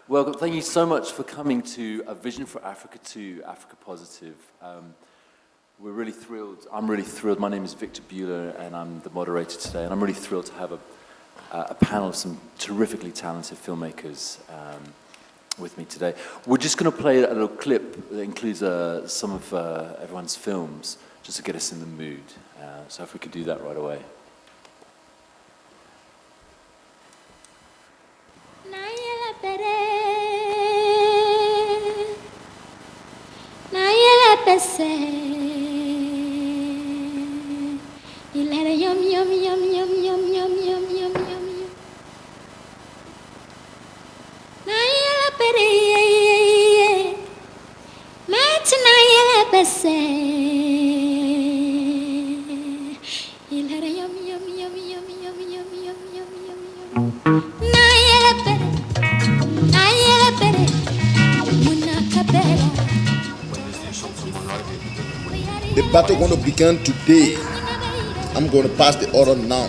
Well, thank you so much for coming to A Vision for Africa 2, Africa Positive. We're really thrilled. I'm really thrilled. My name is Victor Bueller, and I'm the moderator today. And I'm really thrilled to have a panel of some terrifically talented filmmakers with me today. We're just going to play a little clip that includes some of everyone's films, just to get us in the mood. So if we could do that right away. The battle going to begin today. I'm going to pass the order now.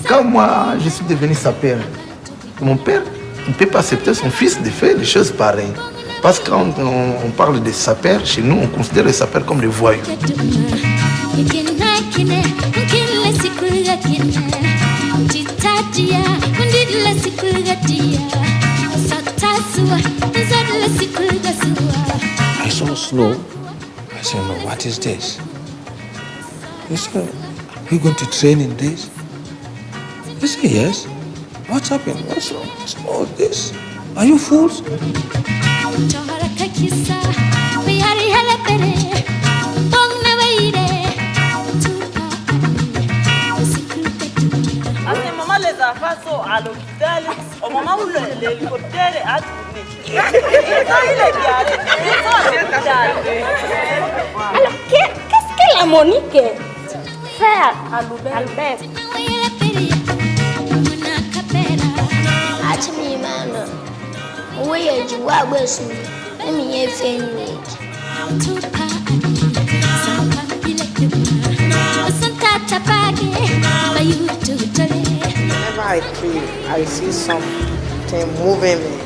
Quand moi, je suis devenu sapeur, mon père ne peut pas accepter son fils de faire des choses pareilles. Parce que quand on parle de sapeurs, chez nous, on considère les sapeurs comme des voyous. I saw snow. I said, no, what is this? He said, are you going to train in this? I said, yes. What's happened? What's wrong? I said, oh, this. Are you fools? À l'hôpital, au moment où l'hélicoptère a tourné. Alors, qu'est-ce que la Monique fait à Albert? Whenever I feel, I see something moving me.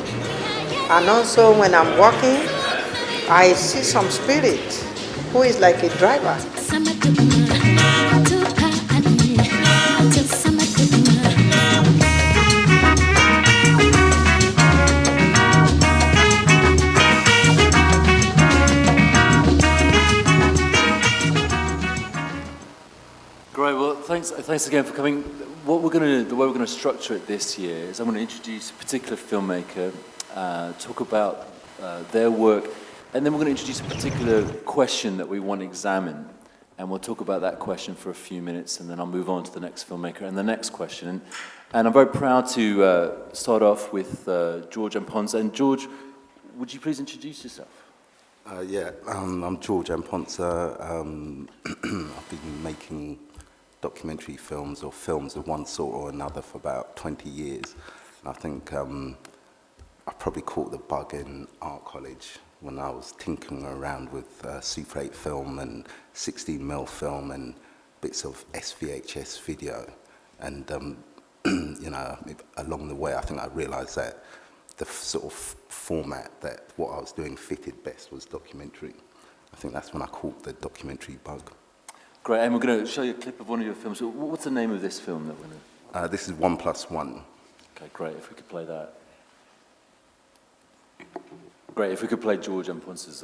And also when I'm walking, I see some spirit who is like a driver. Great. Well, thanks again for coming. The way we're going to structure it this year is I'm going to introduce a particular filmmaker, talk about their work, and then we're going to introduce a particular question that we want to examine, and we'll talk about that question for a few minutes, and then I'll move on to the next filmmaker and the next question. And I'm very proud to start off with George Amponza. And George, would you please introduce yourself? I'm George Amponza. I've been making documentary films or films of one sort or another for about 20 years. And I think I probably caught the bug in art college when I was tinkering around with Super 8 film and 16mm film and bits of SVHS video. And along the way, I think I realized that the sort of format that what I was doing fitted best was documentary. I think that's when I caught the documentary bug. Great, and we're going to show you a clip of one of your films. What's the name of this film that we're going to... This is 1+1. Okay, great, if we could play that. Great, if we could play George Amponza's...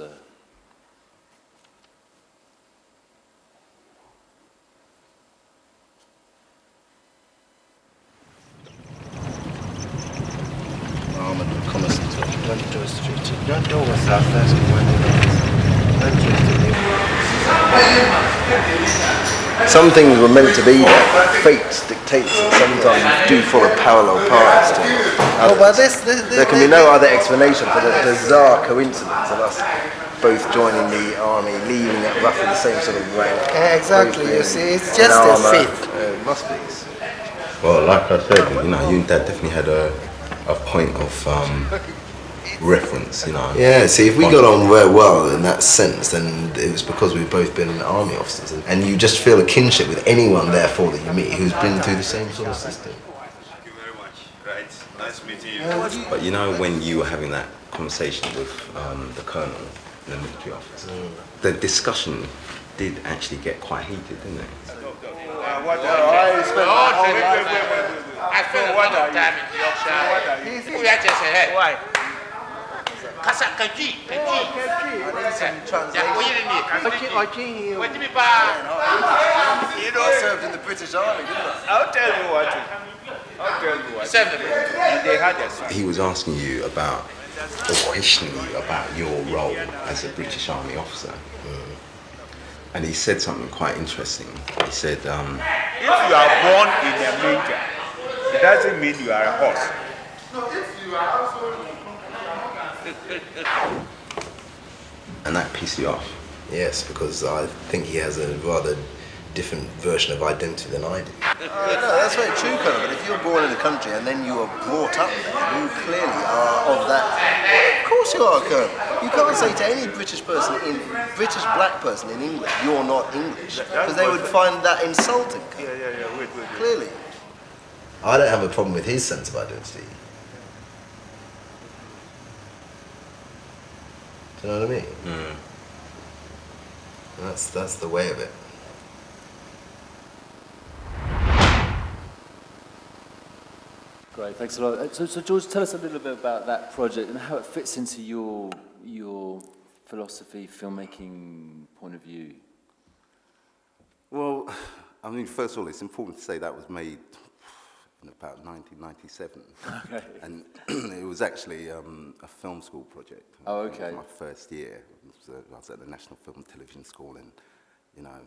Don't do street. Don't do what's our first one. Don't do Some things were meant to be there. Fate dictates that sometimes do follow parallel paths to others. There can be no other explanation for the bizarre coincidence of us both joining the army, leaving at roughly the same sort of rank. Exactly, you see, it's just a fate. It must be. Well, like I said, you and Dad definitely had a point of reference, you know. Yeah, see, if we got on very well in that sense, then it was because we've both been army officers, and you just feel a kinship with anyone, therefore, that you meet who's been through the same sort of system. Thank you very much. Right, nice meeting you. But you know, when you were having that conversation with the colonel, the military officer, the discussion did actually get quite heated, didn't it? I spent a lot of time in Yorkshire. We are just ahead. Why? You know, served in the British Army, didn't you? I'll tell you what. They had us. He was asking you about, or questioning you about your role as a British Army officer. And he said something quite interesting. He said, If you are born in a major, it doesn't mean you are a horse. and that pissed you off? Yes, because I think he has a rather different version of identity than I do. No, that's very true, Colonel, but if you're born in a country and then you are brought up there, you clearly are of that. Of course you are, Colonel. You can't say to any British black person in English, you're not English, because they would find that insulting. Wait. Clearly. I don't have a problem with his sense of identity. Do you know what I mean? Mm. That's the way of it. Great, thanks a lot. So George, tell us a little bit about that project and how it fits into your philosophy, filmmaking point of view. Well, I mean, first of all, it's important to say that was made in about 1997. Okay. And it was actually a film school project. Oh, okay. It was my first year. I was at the National Film and Television School and, you know,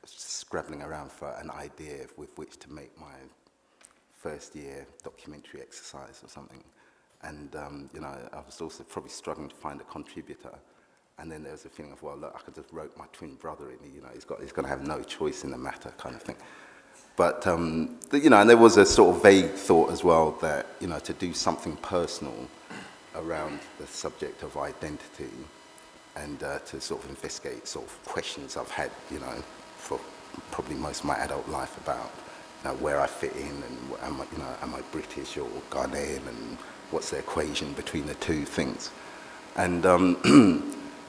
scrabbling around for an idea with which to make my first year documentary exercise or something. And, you know, I was also probably struggling to find a contributor. And then there was a feeling of, well, look, I could just rope my twin brother in, you know, he's going to have no choice in the matter kind of thing. But, you know, and there was a sort of vague thought as well that, you know, to do something personal around the subject of identity and to sort of investigate sort of questions I've had, you know, for probably most of my adult life about, you know, where I fit in and am I British or Ghanaian and what's the equation between the two things. And,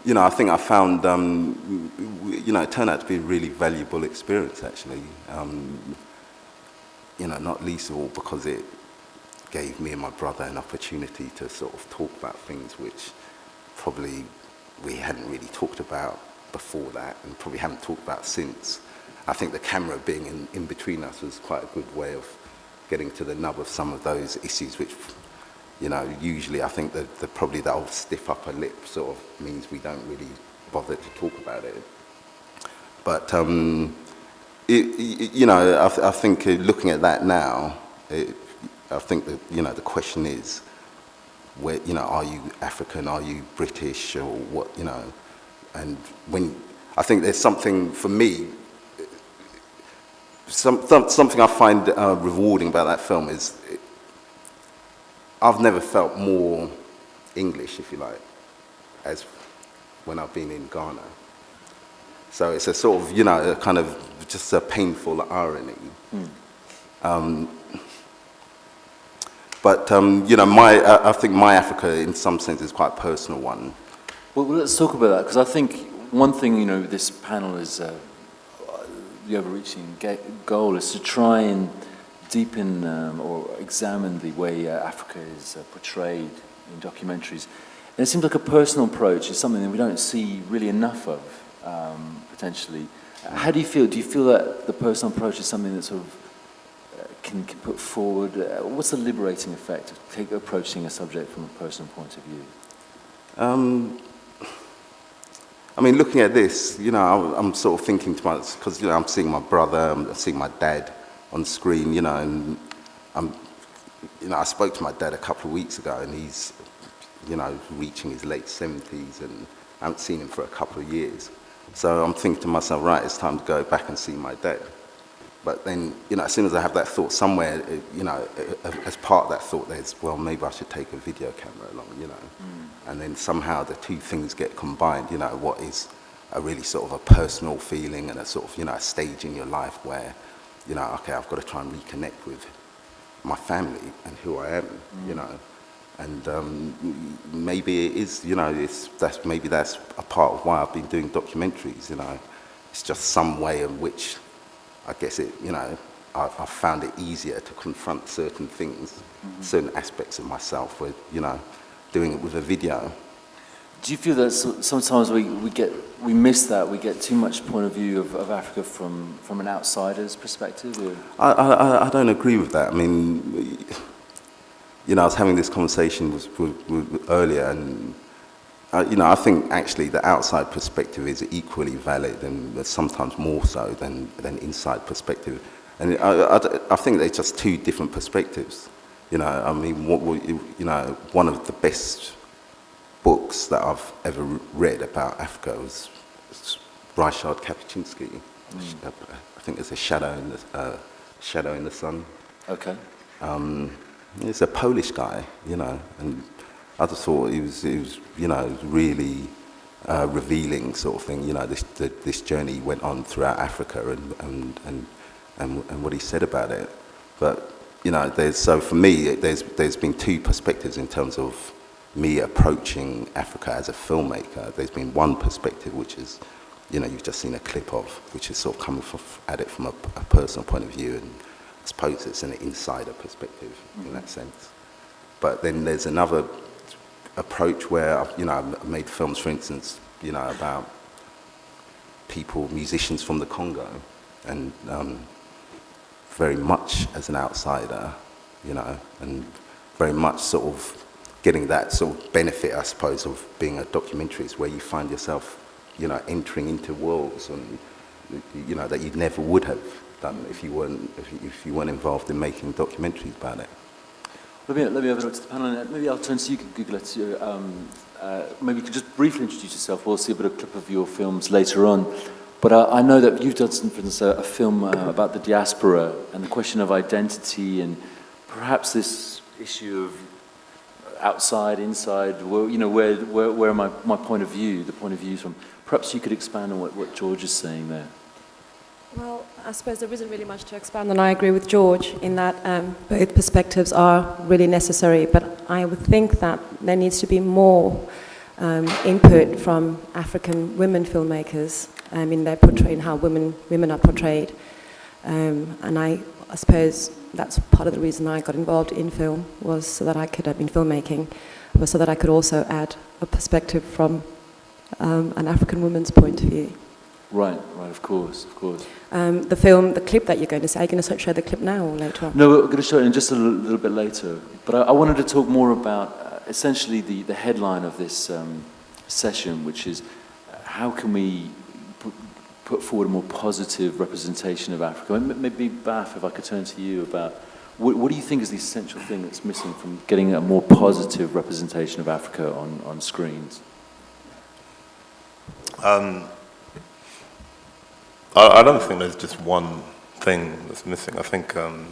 you know, I think I found, you know, it turned out to be a really valuable experience, actually. You know, not least of all because it gave me and my brother an opportunity to sort of talk about things which probably we hadn't really talked about before that and probably haven't talked about since. I think the camera being in between us was quite a good way of getting to the nub of some of those issues which, you know, usually I think that probably that old stiff upper lip sort of means we don't really bother to talk about it. But, you know, I think looking at that now, I think that, you know, the question is, where, you know, are you African, are you British, or what, you know? And when, I think there's something, for me, something I find rewarding about that film is, I've never felt more English, if you like, as when I've been in Ghana. So it's a sort of, you know, a kind of just a painful irony. But, you know, I think my Africa, in some sense, is quite a personal one. Well, let's talk about that, because I think one thing, you know, this panel is, the overreaching goal is to try and deepen or examine the way Africa is portrayed in documentaries. And it seems like a personal approach is something that we don't see really enough of, potentially. How do you feel? Do you feel that the personal approach is something that sort of can put forward? What's the liberating effect of approaching a subject from a personal point of view? I mean, looking at this, you know, I'm sort of thinking to myself, because, you know, I'm seeing my brother, I'm seeing my dad on screen, you know, and you know, I spoke to my dad a couple of weeks ago, and he's, you know, reaching his late 70s, and I haven't seen him for a couple of years. So I'm thinking to myself, right, it's time to go back and see my dad. But then, you know, as soon as I have that thought somewhere, you know, as part of that thought, there's, well, maybe I should take a video camera along, you know. And then somehow the two things get combined, you know, what is a really sort of a personal feeling and a sort of, you know, a stage in your life where, you know, okay, I've got to try and reconnect with my family and who I am, you know. And maybe it is, you know, maybe that's a part of why I've been doing documentaries, you know. It's just some way in which, I guess it, you know, I've found it easier to confront certain things, certain aspects of myself with, you know, doing it with a video. Do you feel that sometimes we miss that, we get too much point of view of Africa from an outsider's perspective? Or? I don't agree with that. I mean, you know, I was having this conversation with earlier, and you know, I think actually the outside perspective is equally valid, and sometimes more so than inside perspective. And I think they're just two different perspectives. You know, I mean, you know, one of the best books that I've ever read about Africa was Ryszard Kapuscinski. I think it's a Shadow in the Sun. Okay. He's a Polish guy, you know, and I just thought he was, you know, really revealing sort of thing. You know, this journey went on throughout Africa, and what he said about it. But you know, so for me, there's been two perspectives in terms of me approaching Africa as a filmmaker. There's been one perspective, which is, you know, you've just seen a clip of, which is sort of coming at it from a personal point of view, and I suppose it's an insider perspective in that sense. But then there's another approach where, I've made films, for instance, you know, about musicians from the Congo, and very much as an outsider, you know, and very much sort of getting that sort of benefit, I suppose, of being a documentarist, where you find yourself, you know, entering into worlds, and you know, that you never would have done if you weren't involved in making documentaries about it. Let me have a look to the panel, and maybe I'll turn to you, Google it. Maybe you could just briefly introduce yourself. We'll see a bit of a clip of your films later on. But I know that you've done, for instance, a film about the diaspora and the question of identity, and perhaps this issue of outside, inside, where my point of view, the point of view from. Perhaps you could expand on what George is saying there. Well, I suppose there isn't really much to expand on. I agree with George in that both perspectives are really necessary, but I would think that there needs to be more input from African women filmmakers in their portraying how women are portrayed. And I suppose that's part of the reason I got involved in film, was so that I could have been filmmaking, was so that I could also add a perspective from an African woman's point of view. Right, of course. The clip that you're going to say, are you going to show the clip now or later on? No, we're going to show it in just a little bit later. But I wanted to talk more about essentially the headline of this session, which is how can we put forward a more positive representation of Africa? Maybe, Baf, if I could turn to you about what do you think is the essential thing that's missing from getting a more positive representation of Africa on screens? I don't think there's just one thing that's missing. I think there's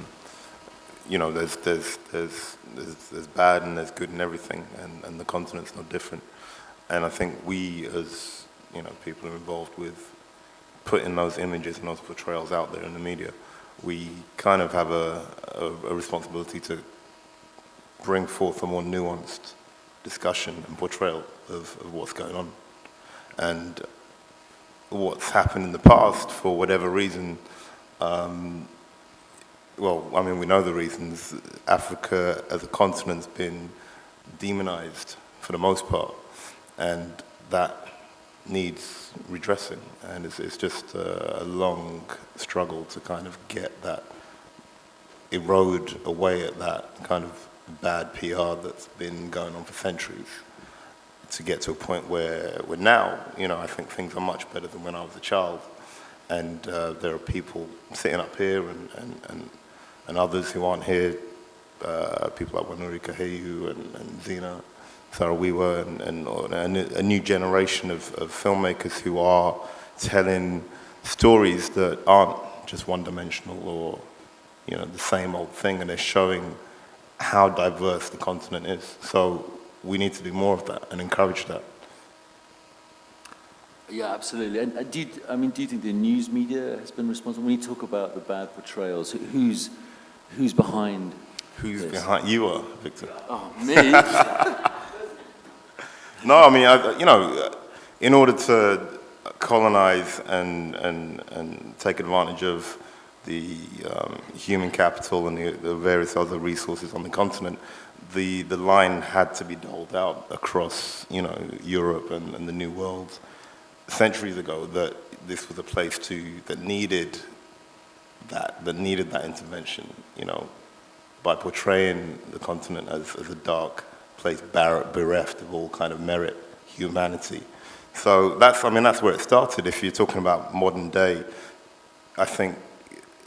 bad and there's good in everything, and the continent's no different. And I think we, as people who are involved with putting those images and those portrayals out there in the media, we kind of have a responsibility to bring forth a more nuanced discussion and portrayal of what's going on. And what's happened in the past, for whatever reason, we know the reasons. Africa as a continent's been demonized for the most part, and that needs redressing, and it's just a long struggle to kind of get that, erode away at that kind of bad PR that's been going on for centuries, to get to a point where now, I think things are much better than when I was a child, and there are people sitting up here and others who aren't here, people like Wanuri Kaheyu and Zina Sarawiwa, and a new generation of filmmakers who are telling stories that aren't just one-dimensional or, you know, the same old thing, and they're showing how diverse the continent is. So we need to do more of that and encourage that. Yeah, absolutely. And do you think the news media has been responsible? When you talk about the bad portrayals, who's behind? Who's behind? You are, Victor. Oh, me? No, I mean, you know, in order to colonize and take advantage of the human capital and the various other resources on the continent, the line had to be doled out across, you know, Europe and the New World centuries ago, that this was a place that needed that intervention, you know, by portraying the continent as a dark place, bereft of all kind of merit, humanity. So that's where it started. If you're talking about modern day, I think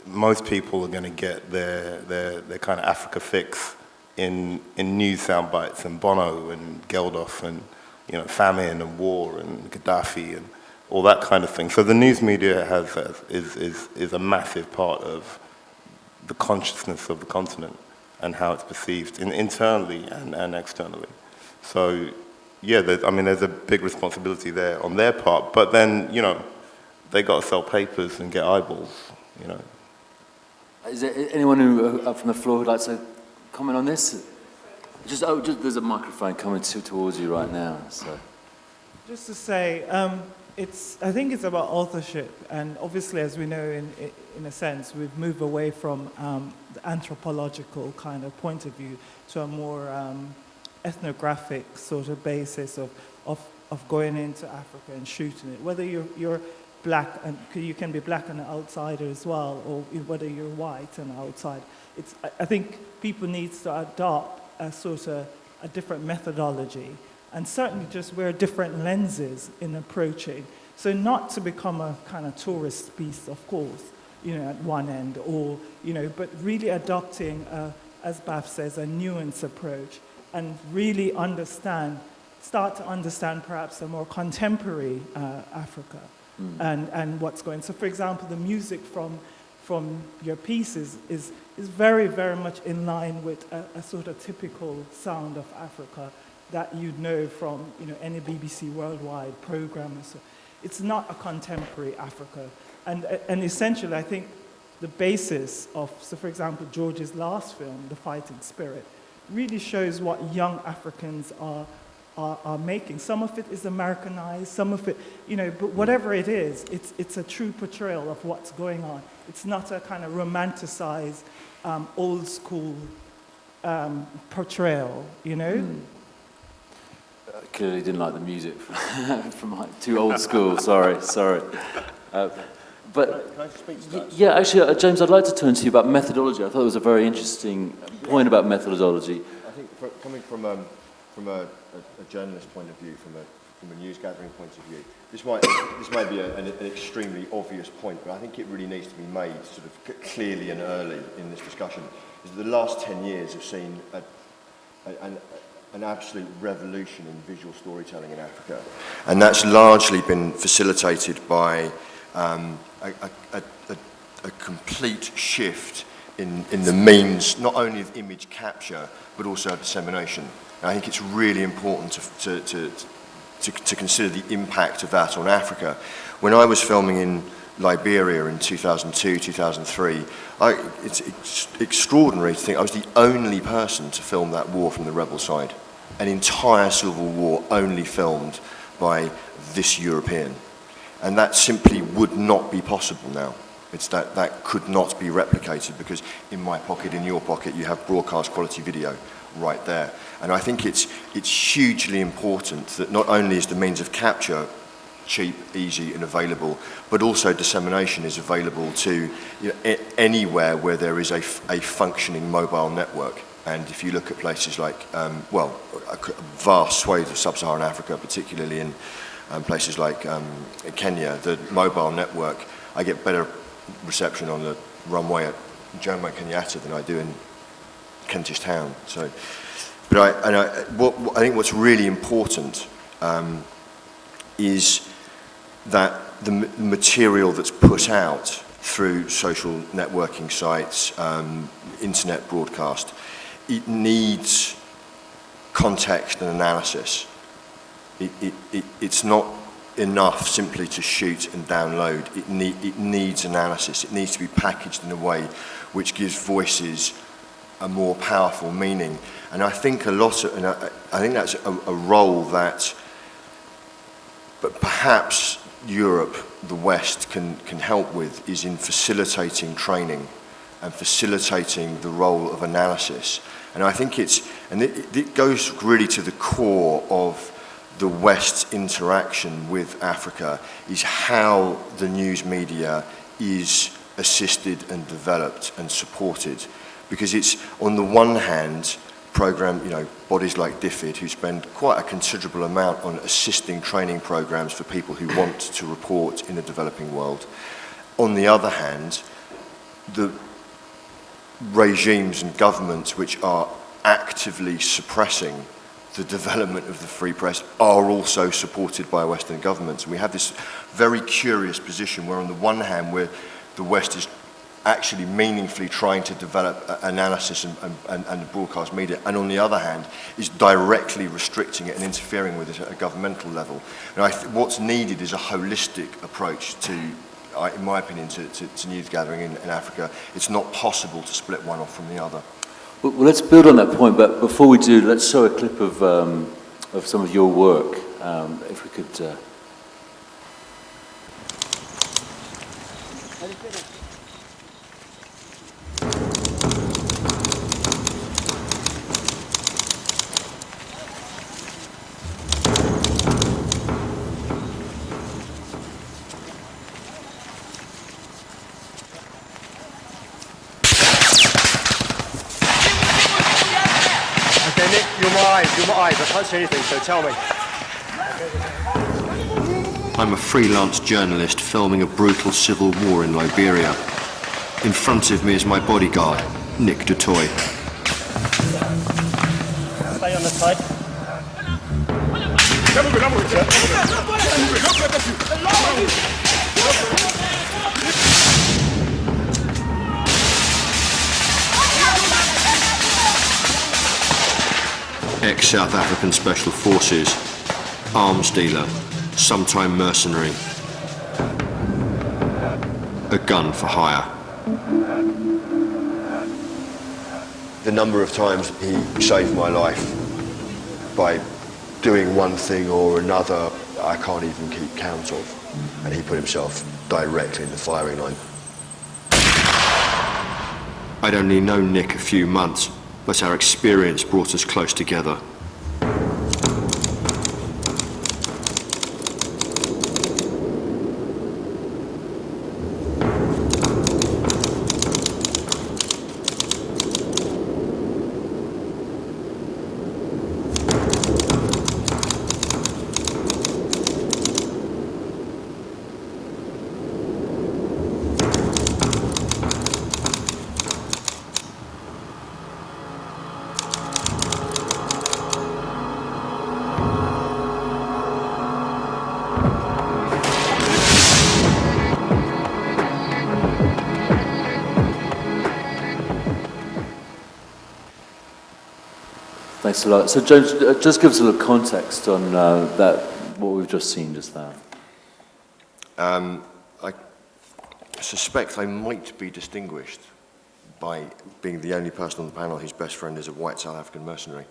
most people are going to get their kind of Africa fix in news sound bites and Bono and Geldof and, you know, famine and war and Gaddafi and all that kind of thing. So the news media is a massive part of the consciousness of the continent and how it's perceived internally and externally. So yeah, there's a big responsibility there on their part, but then, you know, they got to sell papers and get eyeballs, you know. Is there anyone who from the floor who'd like to comment on this? Just there's a microphone coming towards you right now. So, just to say, I think it's about authorship, and obviously, as we know, in a sense, we've moved away from the anthropological kind of point of view to a more ethnographic sort of basis of going into Africa and shooting it. Whether you're black, and you can be black and an outsider as well, or whether you're white and outside. I think people need to adopt a sort of a different methodology, and certainly just wear different lenses in approaching. So not to become a kind of tourist piece, of course, you know, at one end, or, you know, but really adopting, as Baf says, a nuanced approach, and really start to understand perhaps a more contemporary Africa and what's going. So, for example, the music from your pieces is very, very much in line with a sort of typical sound of Africa that you'd know from, you know, any BBC Worldwide program. So it's not a contemporary Africa. And essentially, I think the basis of, so for example, George's last film, The Fighting Spirit, really shows what young Africans are making. Some of it is Americanized, some of it, you know, but whatever it is, it's a true portrayal of what's going on. It's not a kind of romanticized, old school portrayal, you know? Clearly didn't like the music from like, too old school, sorry. But can I speak to that? yeah, actually, James, I'd like to turn to you about methodology. I thought it was a very interesting point about methodology. I think coming from a journalist point of view, from a news gathering point of view, this may be an extremely obvious point, but I think it really needs to be made sort of clearly and early in this discussion. Is the last 10 years have seen an absolute revolution in visual storytelling in Africa, and that's largely been facilitated by a complete shift in the means, not only of image capture, but also dissemination. And I think it's really important to consider the impact of that on Africa. When I was filming in Liberia in 2002, 2003, it's extraordinary to think I was the only person to film that war from the rebel side. An entire civil war only filmed by this European. And that simply would not be possible now. It's that could not be replicated, because in my pocket, in your pocket, you have broadcast quality video right there. And I think it's hugely important that not only is the means of capture cheap, easy and available, but also dissemination is available to, you know, anywhere where there is a functioning mobile network. And if you look at places like, a vast swathe of sub-Saharan Africa, particularly in places like Kenya, the mobile network, I get better reception on the runway at Jomo Kenyatta than I do in Kentish Town. So, but I think what's really important is that the material that's put out through social networking sites, internet broadcast. It needs context and analysis. It's not enough simply to shoot and download. It needs analysis. It needs to be packaged in a way which gives voices a more powerful meaning. And I think I think that's a role that, but perhaps Europe, the West, can help with, is in facilitating training and facilitating the role of analysis. And I think it goes really to the core of the West's interaction with Africa, is how the news media is assisted and developed and supported. Because it's, on the one hand, bodies like DFID, who spend quite a considerable amount on assisting training programs for people who want to report in the developing world. On the other hand, the regimes and governments which are actively suppressing the development of the free press are also supported by Western governments. And we have this very curious position where on the one hand the West is actually meaningfully trying to develop analysis and the broadcast media, and on the other hand is directly restricting it and interfering with it at a governmental level. And what's needed is a holistic approach to, in my opinion, to news gathering in Africa. It's not possible to split one off from the other. Well, let's build on that point, but before we do, let's show a clip of some of your work, if we could. You're my eyes, I can't see anything, so tell me. I'm a freelance journalist filming a brutal civil war in Liberia. In front of me is my bodyguard, Nick Dutoy. Stay on the side. Ex-South African Special Forces, arms dealer, sometime mercenary, a gun for hire. The number of times he saved my life by doing one thing or another, I can't even keep count of. And he put himself directly in the firing line. I'd only known Nick a few months, but our experience brought us close together. Thanks a lot. So, James, just give us a little context on what we've just seen just now. I suspect I might be distinguished by being the only person on the panel whose best friend is a white South African mercenary.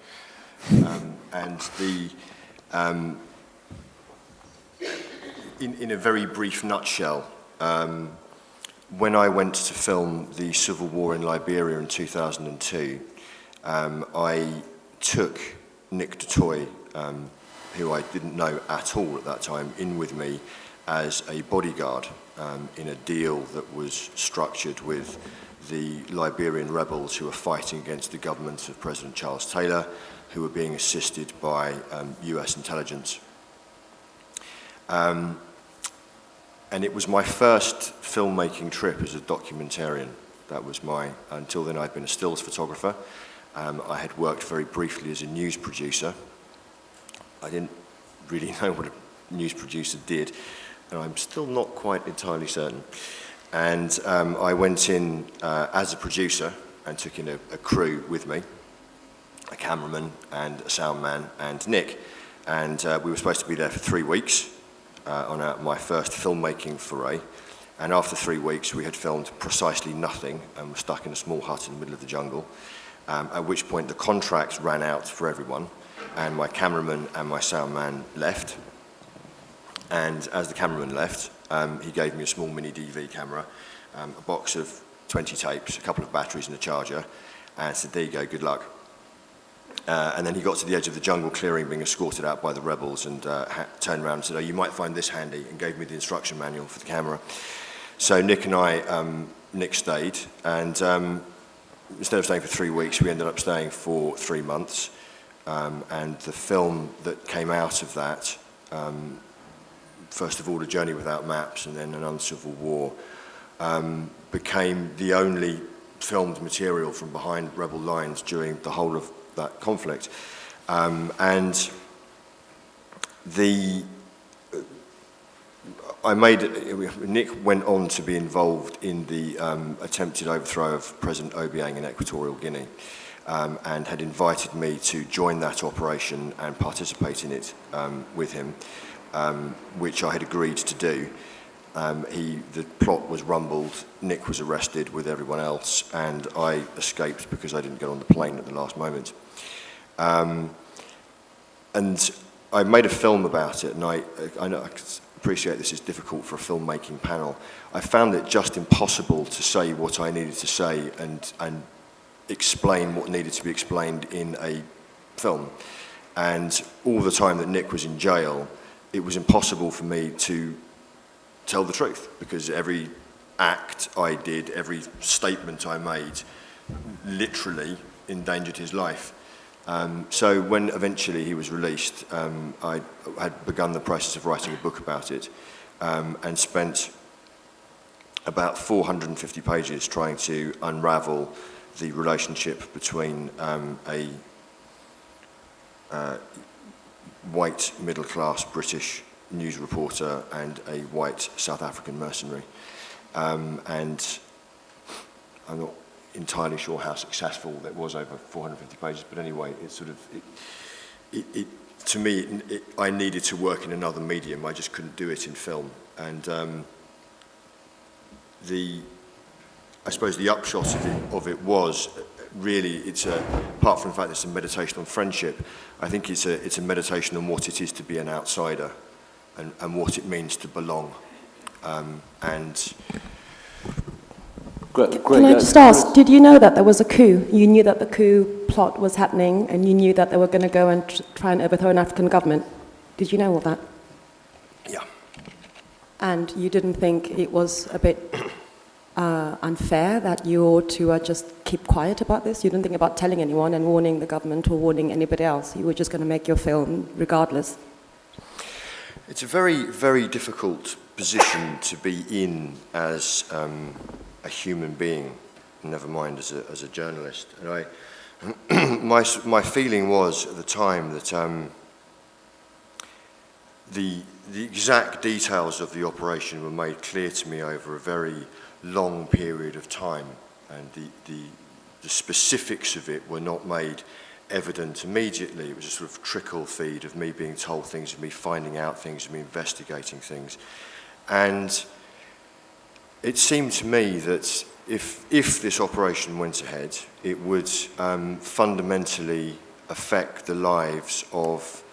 In a very brief nutshell, when I went to film the civil war in Liberia in 2002, I took Nick Dutoy, who I didn't know at all at that time, in with me as a bodyguard in a deal that was structured with the Liberian rebels who were fighting against the government of President Charles Taylor, who were being assisted by US intelligence. And it was my first filmmaking trip as a documentarian. That was until then I'd been a stills photographer. I had worked very briefly as a news producer. I didn't really know what a news producer did, and I'm still not quite entirely certain. And I went in as a producer and took in a crew with me, a cameraman and a sound man and Nick. And we were supposed to be there for 3 weeks on my first filmmaking foray. And after 3 weeks, we had filmed precisely nothing and were stuck in a small hut in the middle of the jungle, at which point the contracts ran out for everyone, and my cameraman and my sound man left. And as the cameraman left, he gave me a small mini DV camera, a box of 20 tapes, a couple of batteries and a charger, and said, there you go, good luck. And then he got to the edge of the jungle clearing, being escorted out by the rebels, and turned around and said, oh, you might find this handy, and gave me the instruction manual for the camera. So Nick and I, Nick stayed, and instead of staying for 3 weeks, we ended up staying for 3 months. And the film that came out of that, first of all, A Journey Without Maps, and then An Uncivil War, became the only filmed material from behind rebel lines during the whole of that conflict. And Nick went on to be involved in the attempted overthrow of President Obiang in Equatorial Guinea, and had invited me to join that operation and participate in it with him, which I had agreed to do. The plot was rumbled, Nick was arrested with everyone else, and I escaped because I didn't get on the plane at the last moment. And I made a film about it, and I know I appreciate this is difficult for a filmmaking panel. I found it just impossible to say what I needed to say and explain what needed to be explained in a film. And all the time that Nick was in jail, it was impossible for me to tell the truth, because every act I did, every statement I made, literally endangered his life. So when eventually he was released, I had begun the process of writing a book about it, and spent about 450 pages trying to unravel the relationship between a white middle-class British news reporter and a white South African mercenary. And I'm not entirely sure how successful that was over 450 pages, but anyway, to me, I needed to work in another medium. I just couldn't do it in film. And I suppose the upshot of it was really, apart from the fact it's a meditation on friendship, I think it's a meditation on what it is to be an outsider and what it means to belong. Can I just ask, did you know that there was a coup? You knew that the coup plot was happening, and you knew that they were going to go and try and overthrow an African government? Did you know all that? Yeah. And you didn't think it was a bit unfair that you ought to just keep quiet about this? You didn't think about telling anyone and warning the government or warning anybody else? You were just going to make your film regardless? It's a very, very difficult position to be in as a human being, never mind as a journalist. And my feeling was at the time that the exact details of the operation were made clear to me over a very long period of time, and the specifics of it were not made evident immediately. It was a sort of trickle feed of me being told things, of me finding out things, of me investigating things. And it seemed to me that if this operation went ahead, it would fundamentally affect the lives of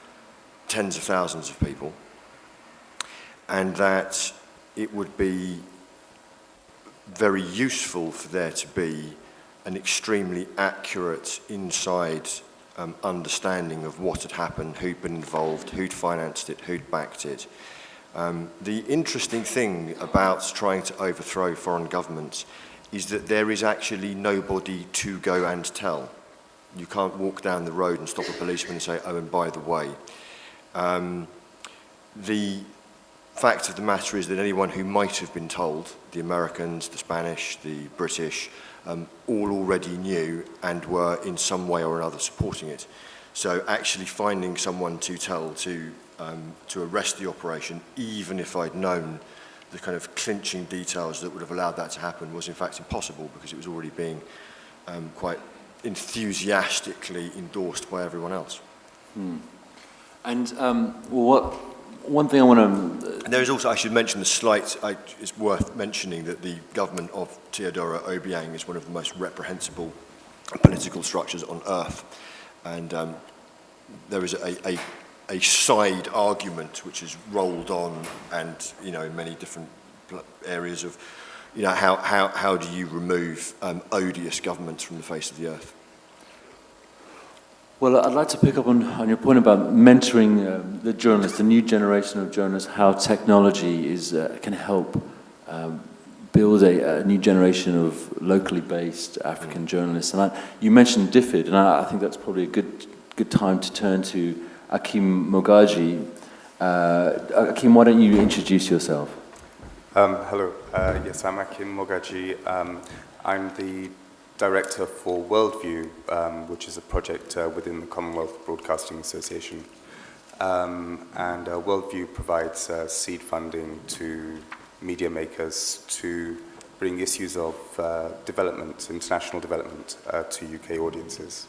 tens of thousands of people, and that it would be very useful for there to be an extremely accurate inside understanding of what had happened, who'd been involved, who'd financed it, who'd backed it. The interesting thing about trying to overthrow foreign governments is that there is actually nobody to go and tell. You can't walk down the road and stop a policeman and say, oh, and by the way. The fact of the matter is that anyone who might have been told, the Americans, the Spanish, the British, all already knew and were in some way or another supporting it. So actually finding someone to tell to arrest the operation, even if I'd known kind of clinching details that would have allowed that to happen was in fact impossible because it was already being quite enthusiastically endorsed by everyone else. And one thing I want to... And there is also, I should mention it's worth mentioning that the government of Teodoro Obiang is one of the most reprehensible political structures on earth. And there is a side argument which is rolled on and, in many different areas of, how do you remove odious governments from the face of the earth? Well, I'd like to pick up on your point about mentoring the journalists, the new generation of journalists, how technology can help build a new generation of locally based African journalists. And you mentioned DFID, and I think that's probably a good time to turn to Akim Mogaji. Akim, why don't you introduce yourself? Hello, yes, I'm Akim Mogaji. I'm the director for Worldview, which is a project within the Commonwealth Broadcasting Association. And Worldview provides seed funding to media makers to bring issues of development, international development, to UK audiences.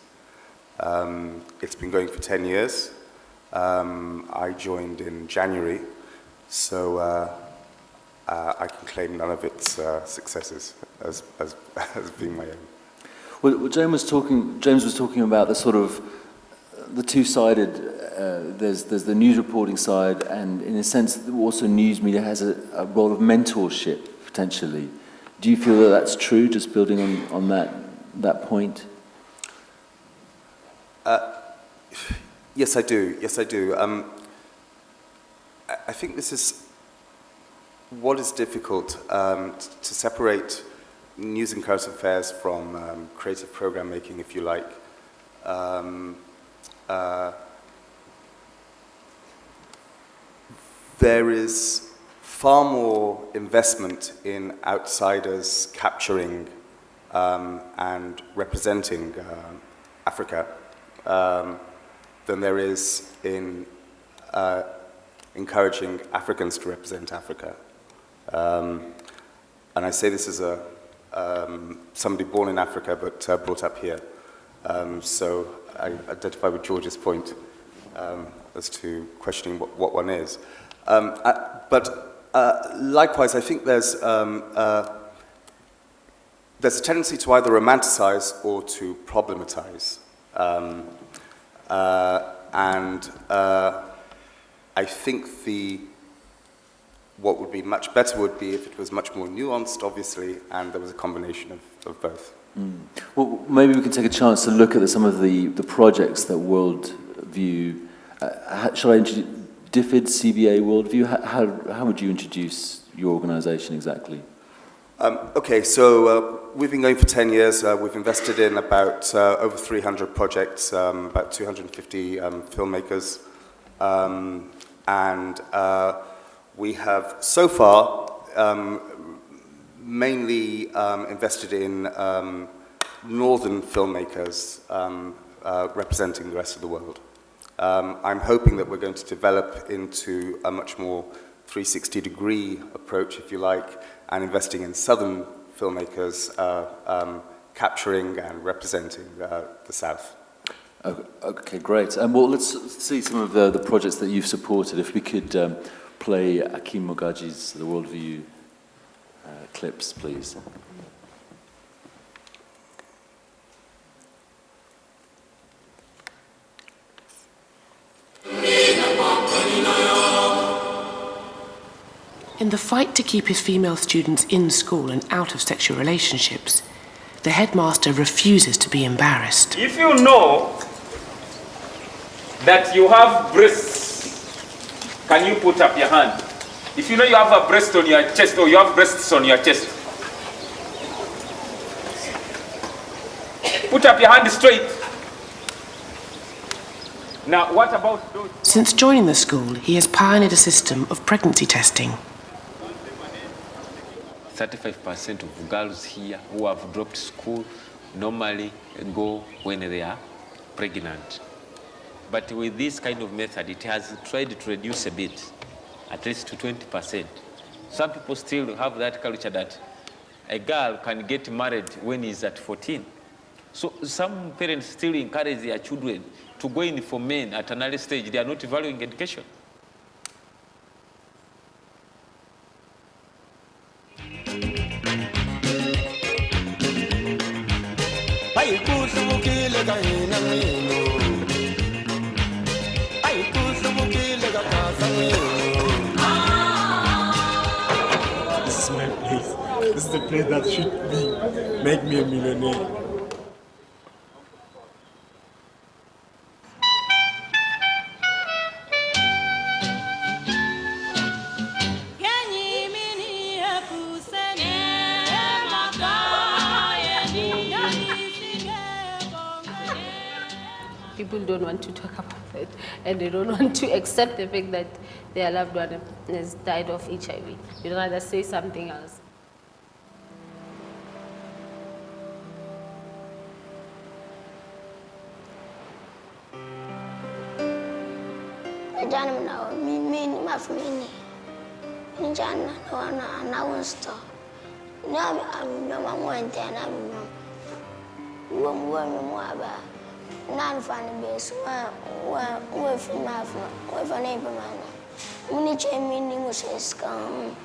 It's been going for 10 years. I joined in January, so I can claim none of its successes as being my own. Well, James was talking about the sort of the two-sided. There's the news reporting side, and in a sense, also news media has a role of mentorship potentially. Do you feel that that's true? Just building on that point. Yes, I do. Yes, I do. I think this is what is difficult to separate news and current affairs from creative program making, if you like. There is far more investment in outsiders capturing and representing Africa than there is in encouraging Africans to represent Africa. And I say this as somebody born in Africa but brought up here. So I identify with George's point as to questioning what one is. But likewise, I think there's a tendency to either romanticize or to problematize. And I think what would be much better would be if it was much more nuanced, obviously, and there was a combination of both. Well, maybe we can take a chance to look at some of the projects that Worldview. Shall I introduce DFID, CBA, Worldview? How would you introduce your organisation exactly? Okay, so we've been going for 10 years. We've invested in about over 300 projects, about 250 filmmakers, and we have so far mainly invested in northern filmmakers representing the rest of the world. I'm hoping that we're going to develop into a much more 360-degree approach, if you like, and investing in southern filmmakers capturing and representing the South. Okay, great. Well, let's see some of the projects that you've supported. If we could play Akim Mogaji's The Worldview clips, please. In the fight to keep his female students in school and out of sexual relationships, the headmaster refuses to be embarrassed. If you know that you have breasts, can you put up your hand? If you know you have a breast on your chest or you have breasts on your chest, put up your hand straight. Now, what about those? Since joining the school, he has pioneered a system of pregnancy testing. 35% of girls here who have dropped school normally go when they are pregnant. But with this kind of method, it has tried to reduce a bit, at least to 20%. Some people still have that culture that a girl can get married when he's at 14. So some parents still encourage their children to go in for men at an early stage. They are not valuing education. This is my place. This is the place that should be make me a millionaire. People don't want to talk about it, and they don't want to accept the fact that their loved one has died of HIV. They'd rather say something else. Nan fan base we fi mafna we fa ne pamana muni che mini muses kan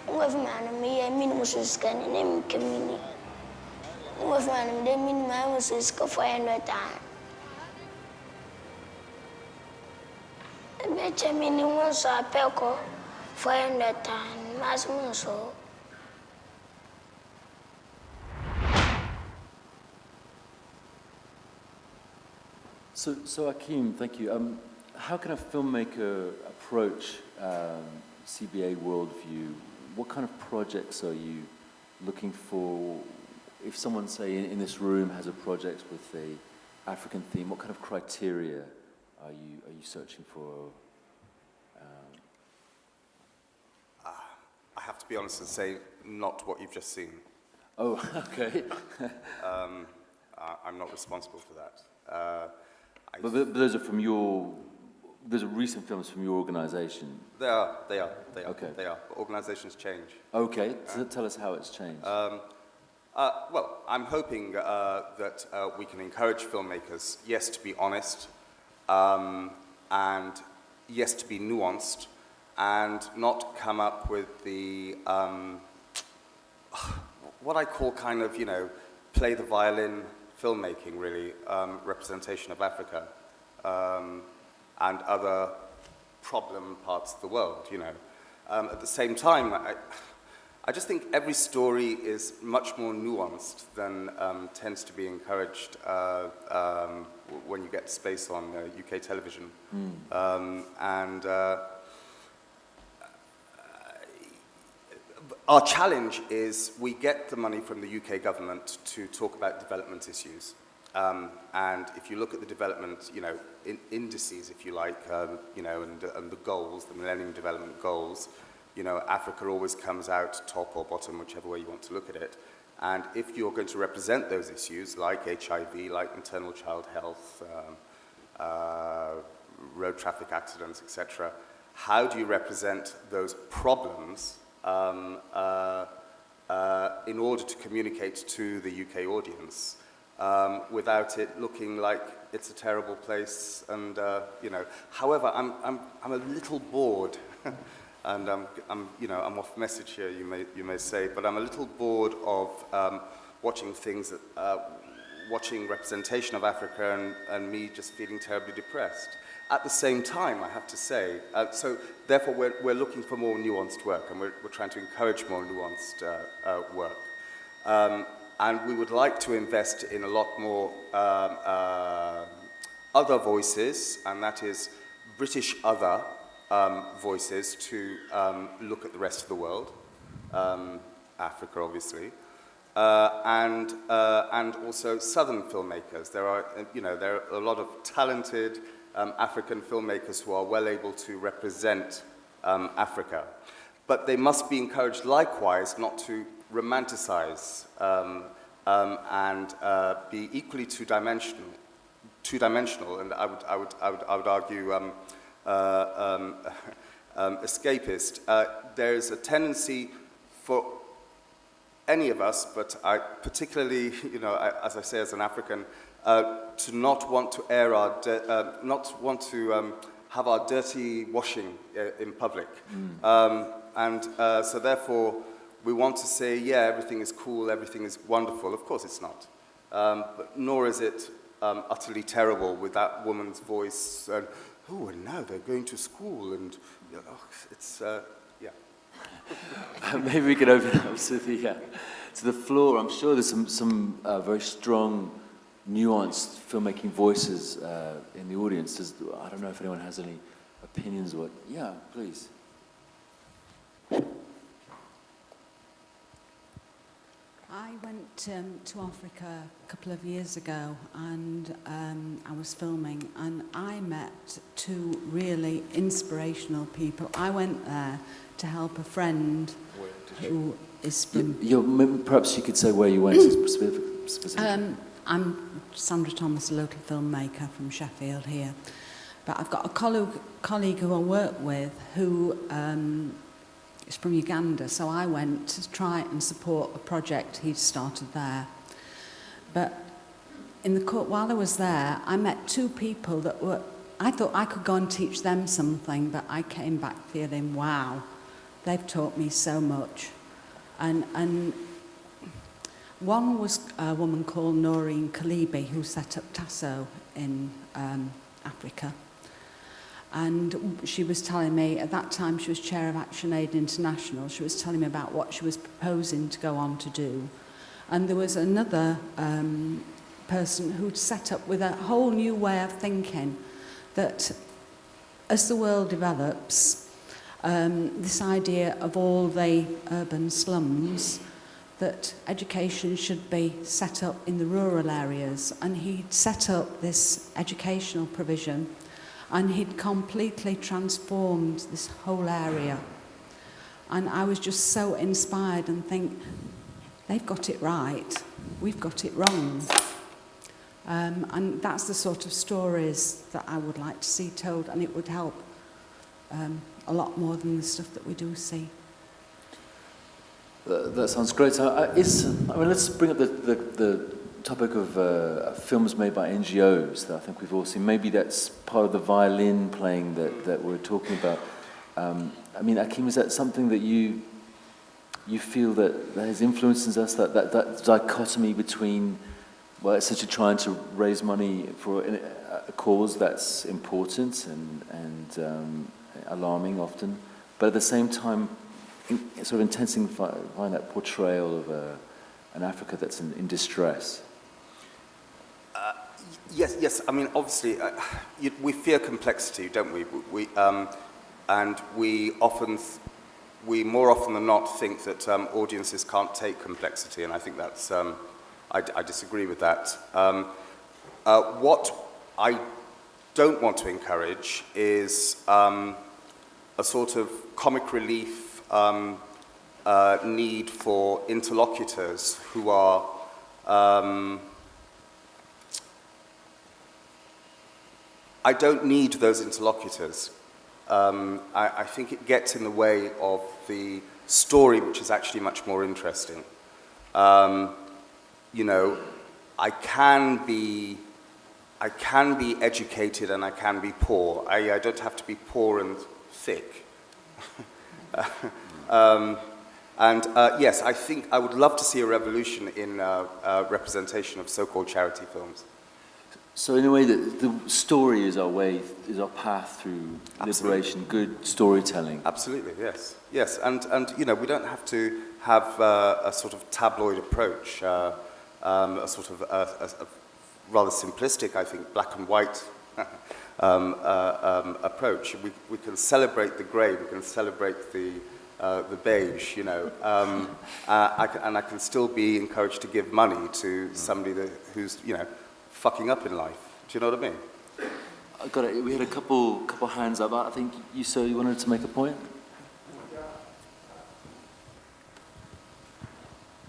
we fi mana mi ye mini muses kan ne mi kemini we fi mana de mini ma muses ka fa endo tan be che mini muso apeko fa endo tan mas muso. So Akeem, thank you. How can a filmmaker approach CBA worldview? What kind of projects are you looking for? If someone, say, in this room has a project with a African theme, what kind of criteria are you searching for? I have to be honest and say, not what you've just seen. Oh, okay. I'm not responsible for that. But those are from those are recent films from your organisation? They are. Okay. They are. But organisations change. Okay, so tell us how it's changed. Well, I'm hoping that we can encourage filmmakers, yes, to be honest, and yes, to be nuanced, and not come up with the, what I call kind of, play the violin filmmaking, really, representation of Africa and other problem parts of the world, At the same time, I just think every story is much more nuanced than tends to be encouraged when you get space on UK television. Our challenge is we get the money from the UK government to talk about development issues. And if you look at the development, indices, if you like, and the goals, the Millennium Development Goals, Africa always comes out top or bottom, whichever way you want to look at it. And if you're going to represent those issues, like HIV, like maternal child health, road traffic accidents, etc., how do you represent those problems in order to communicate to the UK audience without it looking like it's a terrible place? And however, I'm a little bored, and I'm off message here, you may say, but I'm a little bored of watching things, watching representation of Africa and me just feeling terribly depressed. At the same time, I have to say, so therefore we're looking for more nuanced work, and we're trying to encourage more nuanced work. And we would like to invest in a lot more other voices, and that is British other voices to look at the rest of the world, Africa obviously, and also Southern filmmakers. There are a lot of talented African filmmakers who are well able to represent Africa. But they must be encouraged likewise not to romanticize and be equally two-dimensional, and I would argue escapist. there's a tendency for any of us, but I particularly, as I say, as an African, to not want to air our, not want to have our dirty washing in public. So therefore, we want to say, yeah, everything is cool, everything is wonderful. Of course it's not. But nor is it utterly terrible with that woman's voice, and now they're going to school, and it's, yeah. Maybe we could open up to the floor. I'm sure there's some very strong, nuanced filmmaking voices in the audience. I don't know if anyone has any opinions or what. Yeah, please. I went to Africa a couple of years ago, and I was filming, and I met two really inspirational people. I went there to help a friend who is from... Perhaps you could say where you went specifically. I'm Sandra Thomas, a local filmmaker from Sheffield here. But I've got a colleague who I work with who is from Uganda, so I went to try and support a project he'd started there. But in the court, while I was there, I met two people that were... I thought I could go and teach them something, but I came back feeling, wow, they've taught me so much. And one was a woman called Noreen Kalibi, who set up TASO in Africa. And she was telling me, at that time she was chair of Action Aid International, she was telling me about what she was proposing to go on to do. And there was another person who'd set up with a whole new way of thinking, that as the world develops, this idea of all the urban slums, that education should be set up in the rural areas. And he'd set up this educational provision, and he'd completely transformed this whole area. And I was just so inspired and think, they've got it right, we've got it wrong. And that's the sort of stories that I would like to see told, and it would help a lot more than the stuff that we do see. That sounds great. So, let's bring up the topic of films made by NGOs that I think we've all seen. Maybe that's part of the violin playing that we're talking about. Akim, is that something that you feel that has influenced us, that dichotomy between, well, essentially trying to raise money for a cause that's important and alarming often, but at the same time sort of intensifying that portrayal of an Africa that's in distress? Yes. I mean, obviously, we fear complexity, don't we? And we more often than not think that audiences can't take complexity, and I think that's I disagree with that. What I don't want to encourage is a sort of comic relief need for interlocutors who are I don't need those interlocutors. I think it gets in the way of the story, which is actually much more interesting. I can be educated and I can be poor. I don't have to be poor and thick. Yes, I think I would love to see a revolution in representation of so-called charity films. So in a way, the story is our path through liberation, good storytelling. Absolutely, yes. And we don't have to have a sort of tabloid approach, a sort of a rather simplistic, I think, black and white approach. We can celebrate the grey, we can celebrate the beige, and I can still be encouraged to give money to somebody who's, fucking up in life. Do you know what I mean? I got it. We had a couple hands up. I think you wanted to make a point?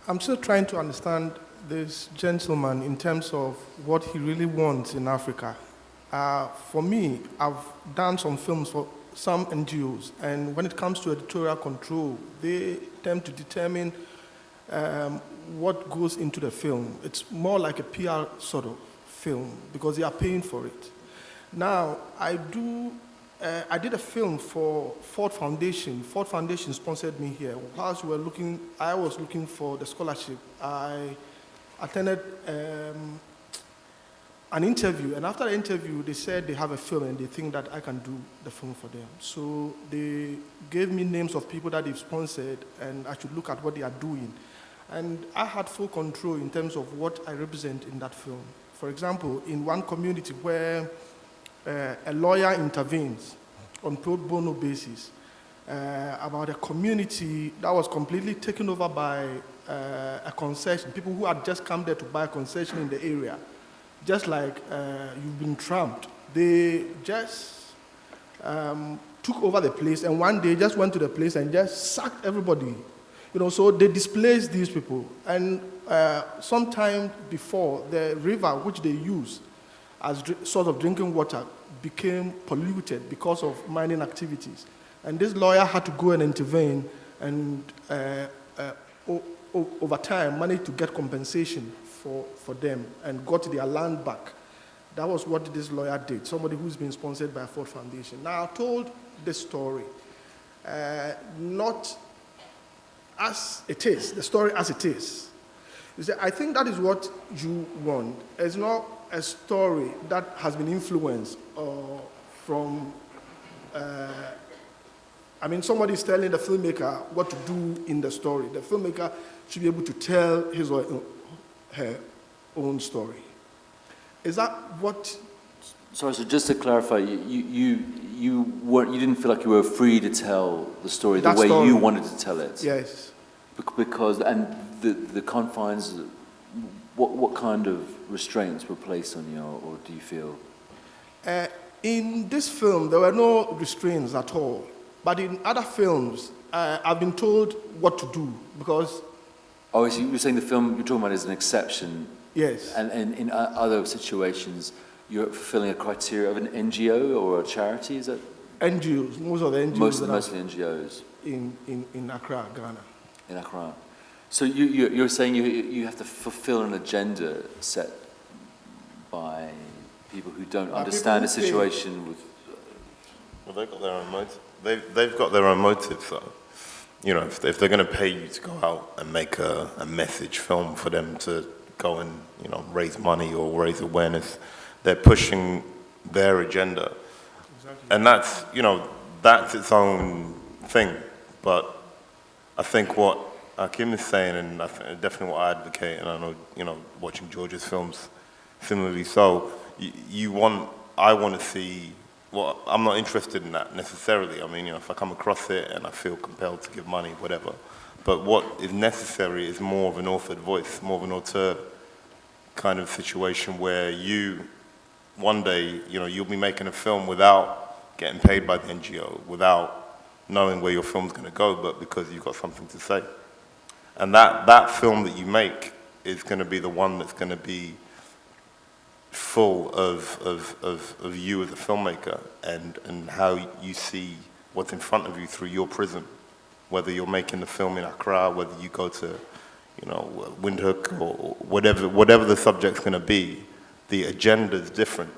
I'm still trying to understand this gentleman in terms of what he really wants in Africa. For me, I've done some films for some NGOs, and when it comes to editorial control, they tend to determine what goes into the film. It's more like a PR sort of film because they are paying for it. Now, I did a film for Ford Foundation. Ford Foundation sponsored me here. Whilst I was looking for the scholarship, I attended an interview, and after the interview, they said they have a film and they think that I can do the film for them. So they gave me names of people that they've sponsored, and I should look at what they are doing. And I had full control in terms of what I represent in that film. For example, in one community where a lawyer intervenes on pro bono basis about a community that was completely taken over by a concession, people who had just come there to buy a concession in the area. Just like you've been tramped. They just took over the place, and one day just went to the place and just sacked everybody. So they displaced these people. And sometime before, the river which they use as source of drinking water became polluted because of mining activities. And this lawyer had to go and intervene, and over time managed to get compensation for them and got their land back. That was what this lawyer did, somebody who's been sponsored by Ford Foundation. Now, I told this story, not as it is, the story as it is. You see, I think that is what you want. It's not a story that has been influenced from, somebody is telling the filmmaker what to do in the story. The filmmaker should be able to tell his or her own story. Is that what? Sorry, so just to clarify, you didn't feel like you were free to tell the story the way you wanted to tell it. Yes. Because the confines, what kind of restraints were placed on you, or do you feel? In this film, there were no restraints at all. But in other films, I've been told what to do because. Oh, so you're saying the film you're talking about is an exception? Yes. And in other situations, you're fulfilling a criteria of an NGO or a charity, is that? NGOs, most of the NGOs. Mostly NGOs. In Accra, Ghana. In Accra. So you're saying you have to fulfill an agenda set by people who don't understand the situation with... Well, they've got their own motive. They've got their own motives, though. If they're going to pay you to go out and make a message film for them to go and, raise money or raise awareness, they're pushing their agenda. Exactly. And that's its own thing. But I think what Akim is saying, and definitely what I advocate, and I know, watching George's films similarly so, I want to see. Well, I'm not interested in that necessarily. If I come across it and I feel compelled to give money, whatever. But what is necessary is more of an authored voice, more of an auteur kind of situation where one day, you'll be making a film without getting paid by the NGO, without knowing where your film's going to go, but because you've got something to say. And that film that you make is going to be the one that's going to be full of you as a filmmaker and how you see what's in front of you through your prism. Whether you're making the film in Accra, whether you go to, Windhoek or whatever the subject's going to be, the agenda is different.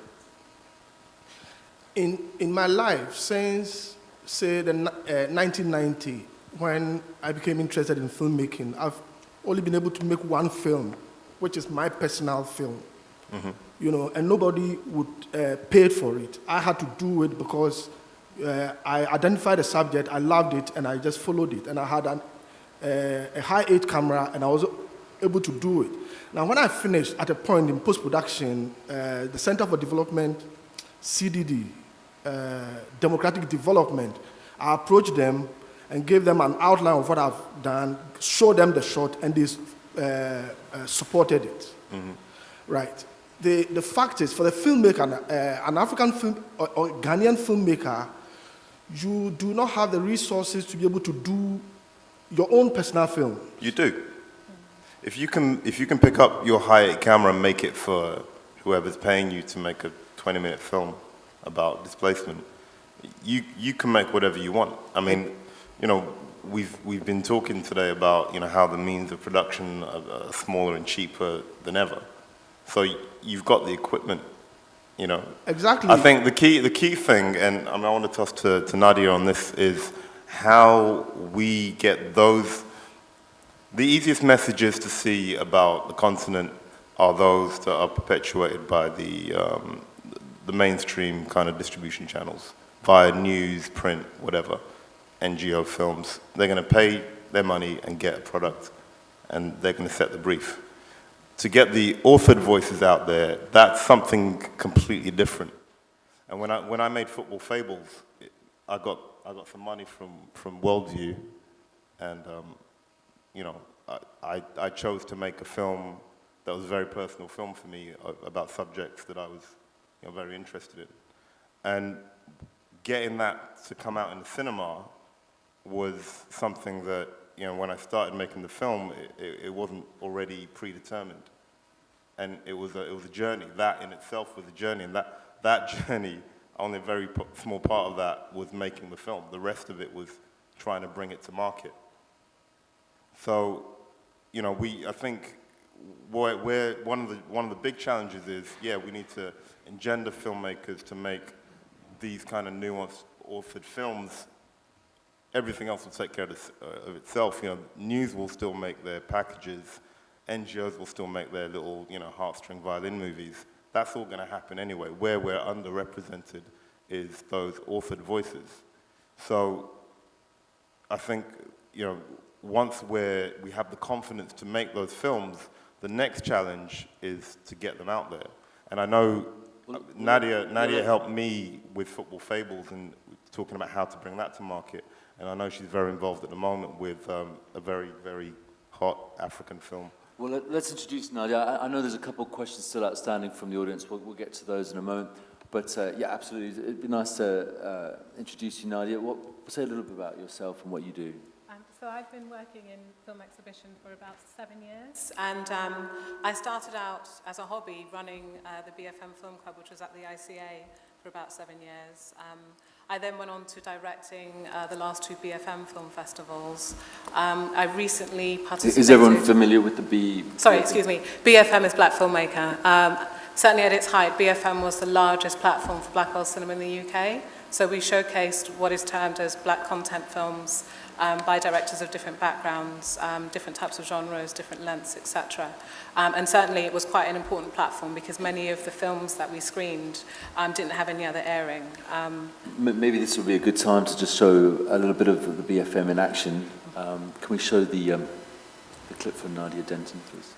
In my life, since, say, 1990, when I became interested in filmmaking, I've only been able to make one film, which is my personal film. Mm-hmm. And nobody would pay for it. I had to do it because I identified the subject, I loved it, and I just followed it. And I had a high-8 camera, and I was able to do it. Now, when I finished at a point in post-production, the Center for Development, CDD, Democratic Development, I approached them and gave them an outline of what I've done, showed them the shot, and they supported it. Mm-hmm. Right. The fact is, for the filmmaker, an African film or Ghanaian filmmaker, you do not have the resources to be able to do your own personal film. You do. If you can pick up your high-8 camera and make it for whoever's paying you to make a 20-minute film about displacement, you can make whatever you want. I mean, you know, we've been talking today about, you know, how the means of production are smaller and cheaper than ever. So you've got the equipment, you know. Exactly. I think the key thing, and I want to toss to Nadia on this, is how we get those. The easiest messages to see about the continent are those that are perpetuated by the mainstream kind of distribution channels, via news, print, whatever, NGO films. They're going to pay their money and get a product, and they're going to set the brief. To get the authored voices out there, that's something completely different. And when I made Football Fables, I got some money from Worldview, and you know, I chose to make a film that was a very personal film for me about subjects that I was, you know, very interested in. And getting that to come out in the cinema was something that, you know, when I started making the film, it wasn't already predetermined. And it was a journey. That in itself was a journey, and that journey, only a very small part of that was making the film. The rest of it was trying to bring it to market. So, you know, I think where one of the big challenges is, yeah, we need to engender filmmakers to make these kind of nuanced, authored films. Everything else will take care of itself. You know, news will still make their packages, NGOs will still make their little, you know, heartstring violin movies. That's all going to happen anyway. Where we're underrepresented is those authored voices. So I think, you know, once we have the confidence to make those films, the next challenge is to get them out there. And I know Nadia helped me with Football Fables and talking about how to bring that to market. And I know she's very involved at the moment with a very, very hot African film. Well, let's introduce Nadia. I know there's a couple of questions still outstanding from the audience. We'll get to those in a moment. But yeah, absolutely. It'd be nice to introduce you, Nadia. Say a little bit about yourself and what you do. So I've been working in film exhibition for about 7 years, and I started out as a hobby running the BFM Film Club, which was at the ICA, for about 7 years. I then went on to directing the last 2 BFM film festivals. I recently participated... Is everyone familiar with the B... Sorry, excuse me. BFM is Black Filmmaker. Certainly at its height, BFM was the largest platform for Black World cinema in the UK. So we showcased what is termed as black content films by directors of different backgrounds, different types of genres, different lengths, etc. And certainly it was quite an important platform because many of the films that we screened didn't have any other airing. Maybe this would be a good time to just show a little bit of the BFM in action. Can we show the clip from Nadia Denton, please?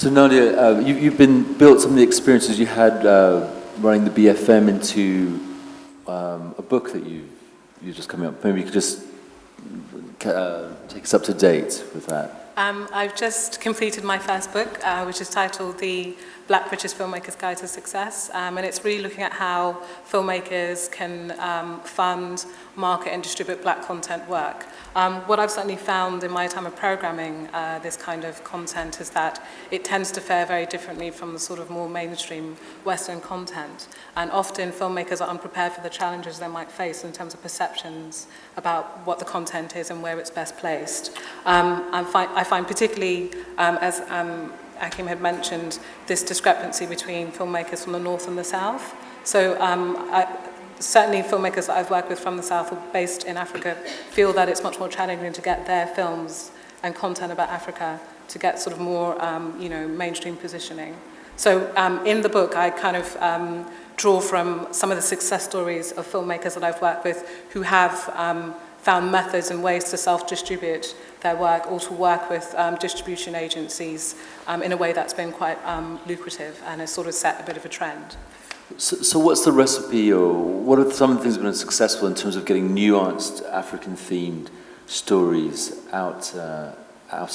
So Nadia, you've built some of the experiences you had running the BFM into a book that you're just coming up. Maybe you could just take us up to date with that. I've just completed my first book, which is titled The Black British Filmmakers Guide to Success, and it's really looking at how filmmakers can fund, market and distribute black content work. What I've certainly found in my time of programming this kind of content is that it tends to fare very differently from the sort of more mainstream Western content, and often filmmakers are unprepared for the challenges they might face in terms of perceptions about what the content is and where it's best placed. I find particularly, as Akim had mentioned, this discrepancy between filmmakers from the North and the South. So certainly filmmakers that I've worked with from the South or based in Africa feel that it's much more challenging to get their films and content about Africa to get sort of more mainstream positioning. So in the book, I kind of draw from some of the success stories of filmmakers that I've worked with who have found methods and ways to self-distribute their work or to work with distribution agencies in a way that's been quite lucrative and has sort of set a bit of a trend. So what's the recipe, or what are some of the things that have been successful in terms of getting nuanced African-themed stories out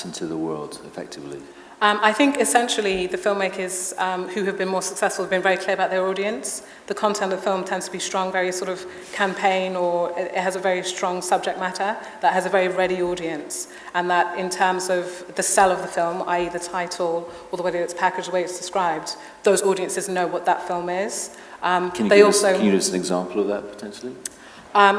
into the world effectively? I think essentially the filmmakers who have been more successful have been very clear about their audience. The content of the film tends to be strong, very sort of campaign, or it has a very strong subject matter that has a very ready audience. And that in terms of the sell of the film, i.e. the title, or the way that it's packaged, the way it's described, those audiences know what that film is. Can you give us an example of that potentially?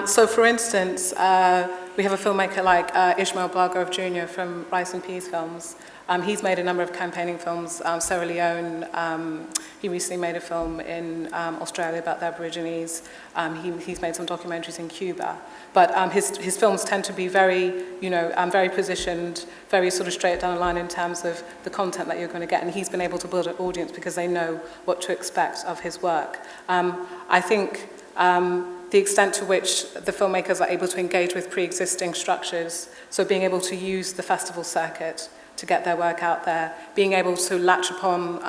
So for instance, we have a filmmaker like Ishmael Blagrove Jr. from Rice and Peas Films. He's made a number of campaigning films. Sierra Leone, he recently made a film in Australia about the Aborigines. He's made some documentaries in Cuba. But his films tend to be very, very positioned, very sort of straight down the line in terms of the content that you're going to get. And he's been able to build an audience because they know what to expect of his work. I think the extent to which the filmmakers are able to engage with pre-existing structures, so being able to use the festival circuit to get their work out there, being able to latch upon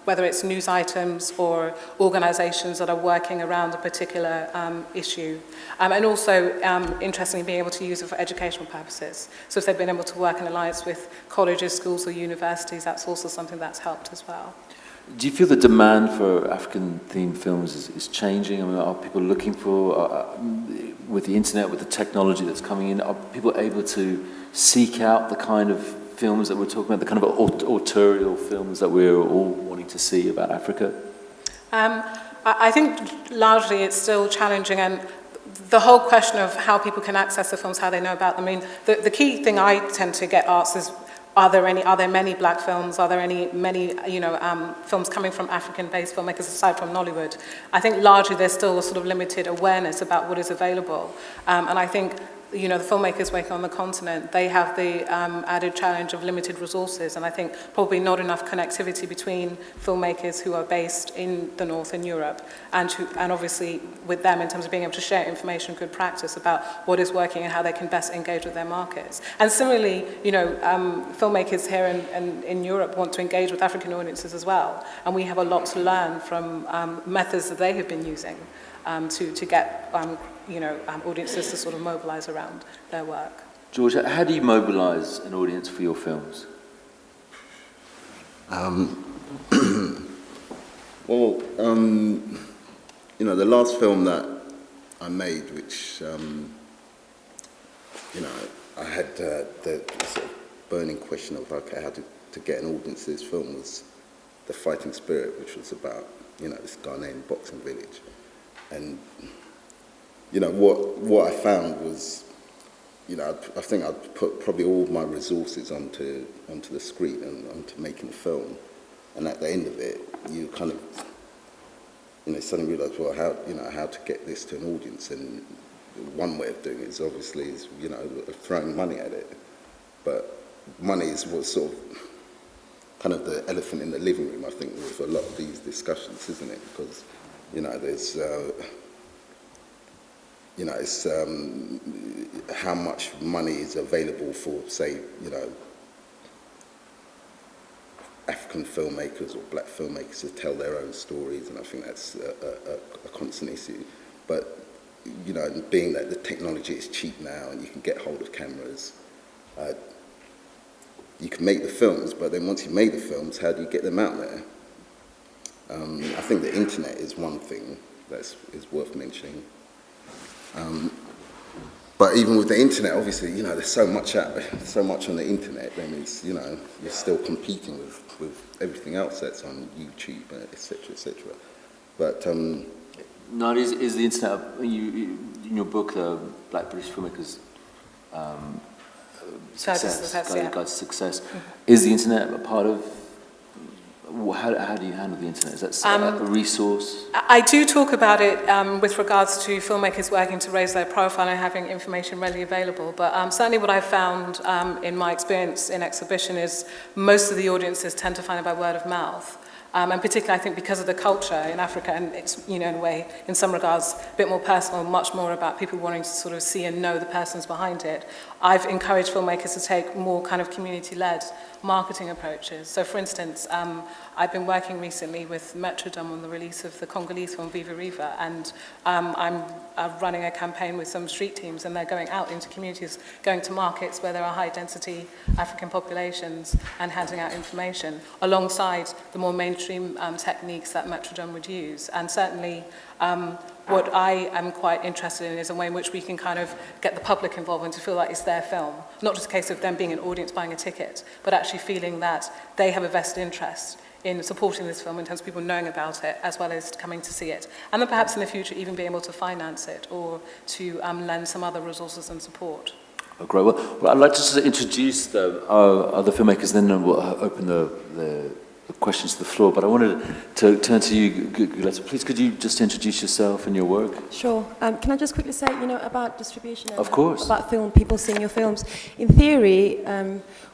whether it's news items or organisations that are working around a particular issue. And also, interestingly, being able to use it for educational purposes. So if they've been able to work in alliance with colleges, schools or universities, that's also something that's helped as well. Do you feel the demand for African-themed films is changing? I mean, are people looking for, with the internet, with the technology that's coming in, are people able to seek out the kind of films that we're talking about, the kind of autorial films that we're all wanting to see about Africa? I think largely it's still challenging, and the whole question of how people can access the films, how they know about them. I mean, the key thing I tend to get asked is, are there many black films? Are there many films coming from African-based filmmakers aside from Nollywood? I think largely there's still a sort of limited awareness about what is available, and I think the filmmakers working on the continent, they have the added challenge of limited resources, and I think probably not enough connectivity between filmmakers who are based in the North in Europe and obviously with them in terms of being able to share information, good practice about what is working and how they can best engage with their markets. And similarly, filmmakers here in Europe want to engage with African audiences as well, and we have a lot to learn from methods that they have been using to get audiences to sort of mobilize around their work. George, how do you mobilize an audience for your films? The last film that I made, which, I had the sort of burning question of, okay, how to get an audience to this film was The Fighting Spirit, which was about, this Ghanaian boxing village. And what I found was, I think I'd put probably all my resources onto the screen and onto making a film, and at the end of it, you kind of, suddenly realise, well, how to get this to an audience, and one way of doing it is obviously throwing money at it, but money is what's sort of kind of the elephant in the living room, I think, with a lot of these discussions, isn't it? Because there's it's how much money is available for, say, African filmmakers or black filmmakers to tell their own stories, and I think that's a constant issue. But, you know, being that the technology is cheap now and you can get hold of cameras, you can make the films, but then once you made the films, how do you get them out there? I think the internet is one thing that is worth mentioning. But even with the internet, obviously, you know, there's so much out there, so much on the internet, then it's, you know, you're still competing with everything else that's on YouTube, et cetera, But no, is the internet, in your book, Black British Filmmakers, Guide to Success, is the internet a part of, how do you handle the internet? Is that a resource? I do talk about it with regards to filmmakers working to raise their profile and having information readily available, but certainly what I've found in my experience in exhibition is most of the audiences tend to find it by word of mouth. And particularly, I think, because of the culture in Africa, and it's, you know, in a way, in some regards, a bit more personal, much more about people wanting to sort of see and know the persons behind it. I've encouraged filmmakers to take more kind of community-led marketing approaches. So, for instance, I've been working recently with Metrodome on the release of the Congolese film Viva Riva, and I'm running a campaign with some street teams, and they're going out into communities, going to markets where there are high-density African populations and handing out information, alongside the more mainstream techniques that Metrodome would use. And certainly, what I am quite interested in is a way in which we can kind of get the public involved and to feel like it's their film. Not just a case of them being an audience buying a ticket, but actually feeling that they have a vested interest in supporting this film in terms of people knowing about it as well as coming to see it. And then perhaps in the future even being able to finance it or to lend some other resources and support. Oh, great. Well, I'd like to just introduce our other filmmakers, then we'll open the questions to the floor. But I wanted to turn to you, Guleta. Please, could you just introduce yourself and your work? Sure. Can I just quickly say, you know, about distribution and of course. About film, people seeing your films. In theory,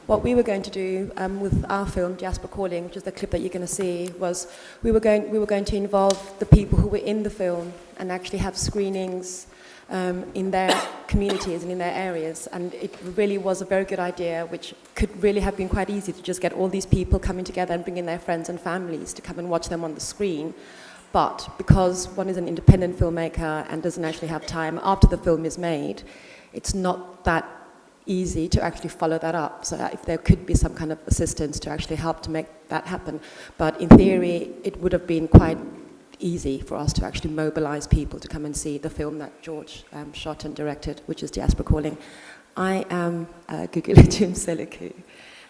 what we were going to do with our film, Diaspora Calling, which is the clip that you're going to see, was we were going to involve the people who were in the film and actually have screenings in their communities and in their areas, and it really was a very good idea, which could really have been quite easy to just get all these people coming together and bring in their friends and families to come and watch them on the screen. But because one is an independent filmmaker and doesn't actually have time after the film is made, it's not that easy to actually follow that up. So if there could be some kind of assistance to actually help to make that happen. But in theory, it would have been quite easy for us to actually mobilize people to come and see the film that George shot and directed, which is Diaspora Calling. I am Gugula Seliku,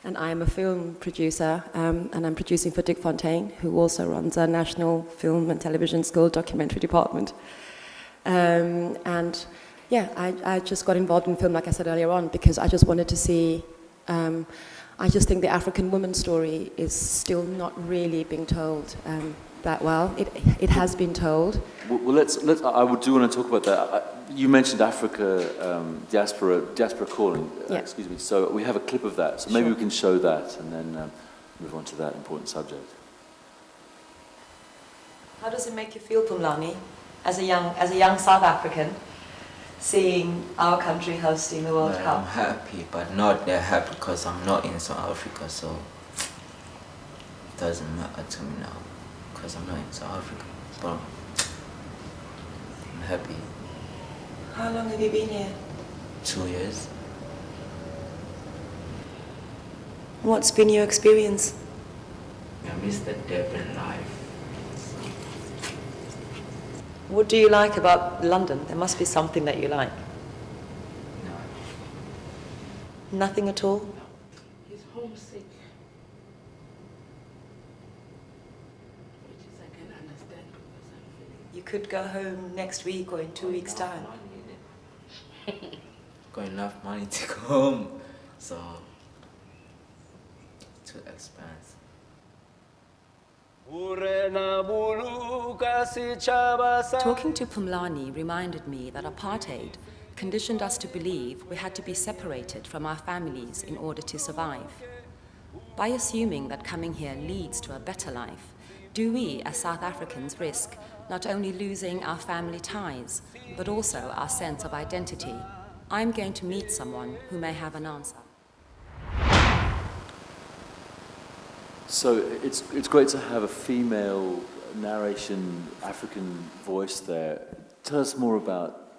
and I am a film producer, and I'm producing for Dick Fontaine, who also runs a National Film and Television School documentary department. And yeah, I just got involved in film, like I said earlier on, because I just wanted to see, I just think the African woman story is still not really being told that well. It has been told. Well, let's. I do want to talk about that. You mentioned Africa, diaspora calling. Yeah. Excuse me. So we have a clip of that. So maybe Sure. we can show that and then move on to that important subject. How does it make you feel, Pumlani, as a young South African, seeing our country hosting the World Cup? I'm happy, but not that happy because I'm not in South Africa, so it doesn't matter to me now because I'm not in South Africa. But I'm happy. How long have you been here? 2 years. What's been your experience? I miss the Durban life. What do you like about London? There must be something that you like. No. Nothing at all? He's homesick. Which is I can understand because I'm feeling. You could go home next week or in 2 weeks' time. Got enough money to go home, so it's too expensive. Talking to Pumlani reminded me that apartheid conditioned us to believe we had to be separated from our families in order to survive. By assuming that coming here leads to a better life, do we as South Africans risk not only losing our family ties, but also our sense of identity? I'm going to meet someone who may have an answer. So it's great to have a female narration, African voice there. Tell us more about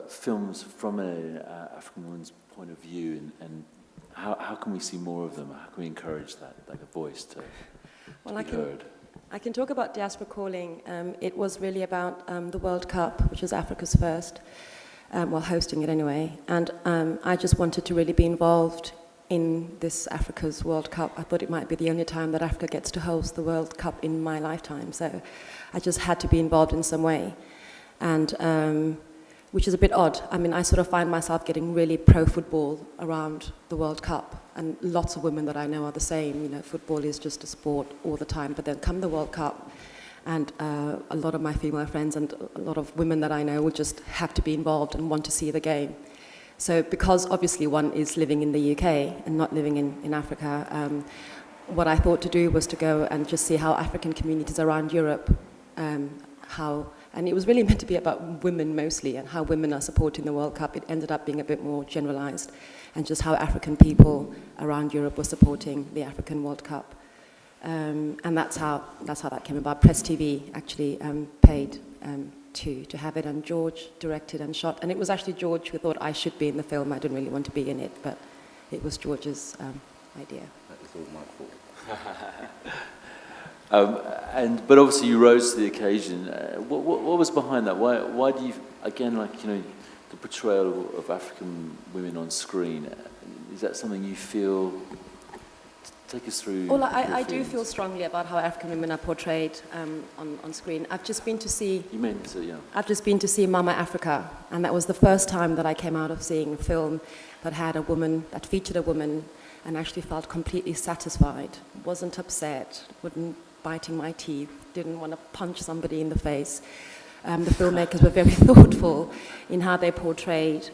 films from an African woman's point of view, and how can we see more of them? How can we encourage that, like a voice to be heard? I can talk about Diaspora Calling. It was really about the World Cup, which was Africa's first, well, hosting it anyway. And I just wanted to really be involved in this Africa's World Cup. I thought it might be the only time that Africa gets to host the World Cup in my lifetime. So I just had to be involved in some way. And which is a bit odd. I mean, I sort of find myself getting really pro-football around the World Cup. And lots of women that I know are the same. You know, football is just a sport all the time. But then come the World Cup, and a lot of my female friends and a lot of women that I know will just have to be involved and want to see the game. So because obviously one is living in the UK and not living in Africa, what I thought to do was to go and just see how African communities around Europe, and it was really meant to be about women mostly and how women are supporting the World Cup. It ended up being a bit more generalized, and just how African people around Europe were supporting the African World Cup. And that's how that came about. Press TV actually paid to have it, and George directed and shot. And it was actually George who thought I should be in the film. I didn't really want to be in it, but it was George's idea. That was all my fault. But obviously you rose to the occasion. What was behind that? Why do you, again, like, you know, the portrayal of African women on screen, is that something you feel? Take us through. Well, I do feel strongly about how African women are portrayed on screen. I've just been to see. You mean so, yeah? I've just been to see Mama Africa, and that was the first time that I came out of seeing a film that had a woman, that featured a woman, and actually felt completely satisfied. Wasn't upset. Wasn't biting my teeth. Didn't want to punch somebody in the face. The filmmakers were very thoughtful in how they portrayed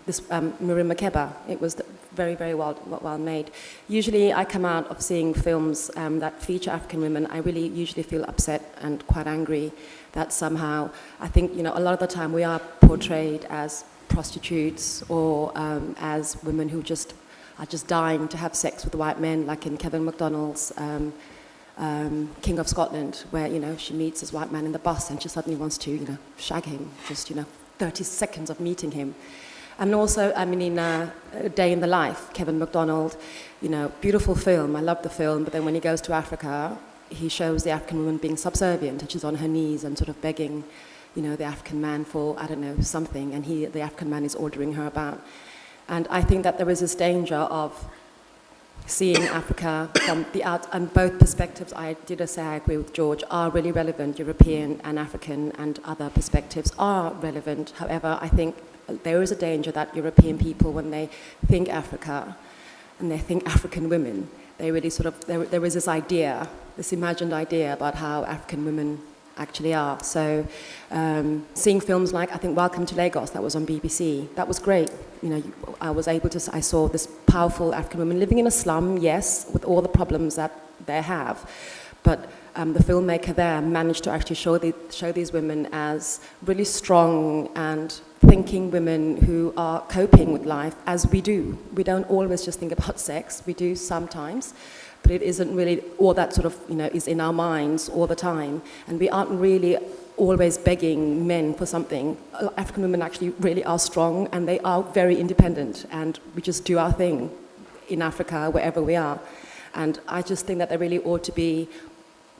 this Miriam Makeba. It was very, very well made. Usually I come out of seeing films that feature African women, I really usually feel upset and quite angry that somehow, I think, you know, a lot of the time we are portrayed as prostitutes or as women who are just dying to have sex with white men, like in Kevin MacDonald's King of Scotland, where, you know, she meets this white man in the bus and she suddenly wants to, you know, shag him, just, you know, 30 seconds of meeting him. And also, I mean, in A Day in the Life, Kevin MacDonald, you know, beautiful film, I love the film, but then when he goes to Africa, he shows the African woman being subservient, and she's on her knees and sort of begging, you know, the African man for, I don't know, something, and the African man is ordering her about. And I think that there is this danger of seeing Africa from the out, and both perspectives, I agree with George, are really relevant. European and African and other perspectives are relevant. However, I think there is a danger that European people, when they think Africa and they think African women, they really sort of, there is this idea, this imagined idea about how African women actually are. So seeing films like, I think, Welcome to Lagos, that was on BBC, that was great. You know, I saw this powerful African woman living in a slum, yes, with all the problems that they have, but the filmmaker there managed to actually show these women as really strong and thinking women who are coping with life as we do. We don't always just think about sex, we do sometimes, but it isn't really all that sort of, you know, is in our minds all the time, and we aren't really always begging men for something. African women actually really are strong, and they are very independent, and we just do our thing in Africa, wherever we are. And I just think that there really ought to be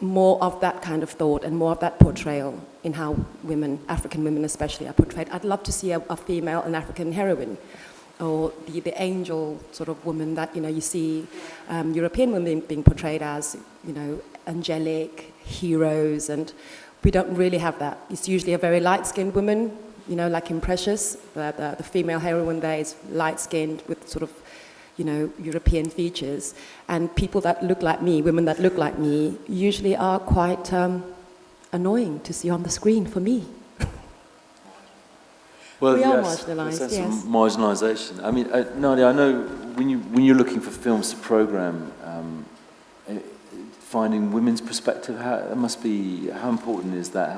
more of that kind of thought and more of that portrayal in how women, African women especially, are portrayed. I'd love to see a female, an African heroine, or the angel sort of woman that, you know, you see European women being portrayed as, you know, angelic heroes, and we don't really have that. It's usually a very light-skinned woman, you know, like in Precious, the female heroine there is light-skinned with sort of, you know, European features, and people that look like me, women that look like me, usually are quite annoying to see on the screen for me. Well, we are yes, marginalised, yes. Marginalisation. I mean, Nadia, I know when you're looking for films to programme, finding women's perspective, how important is that?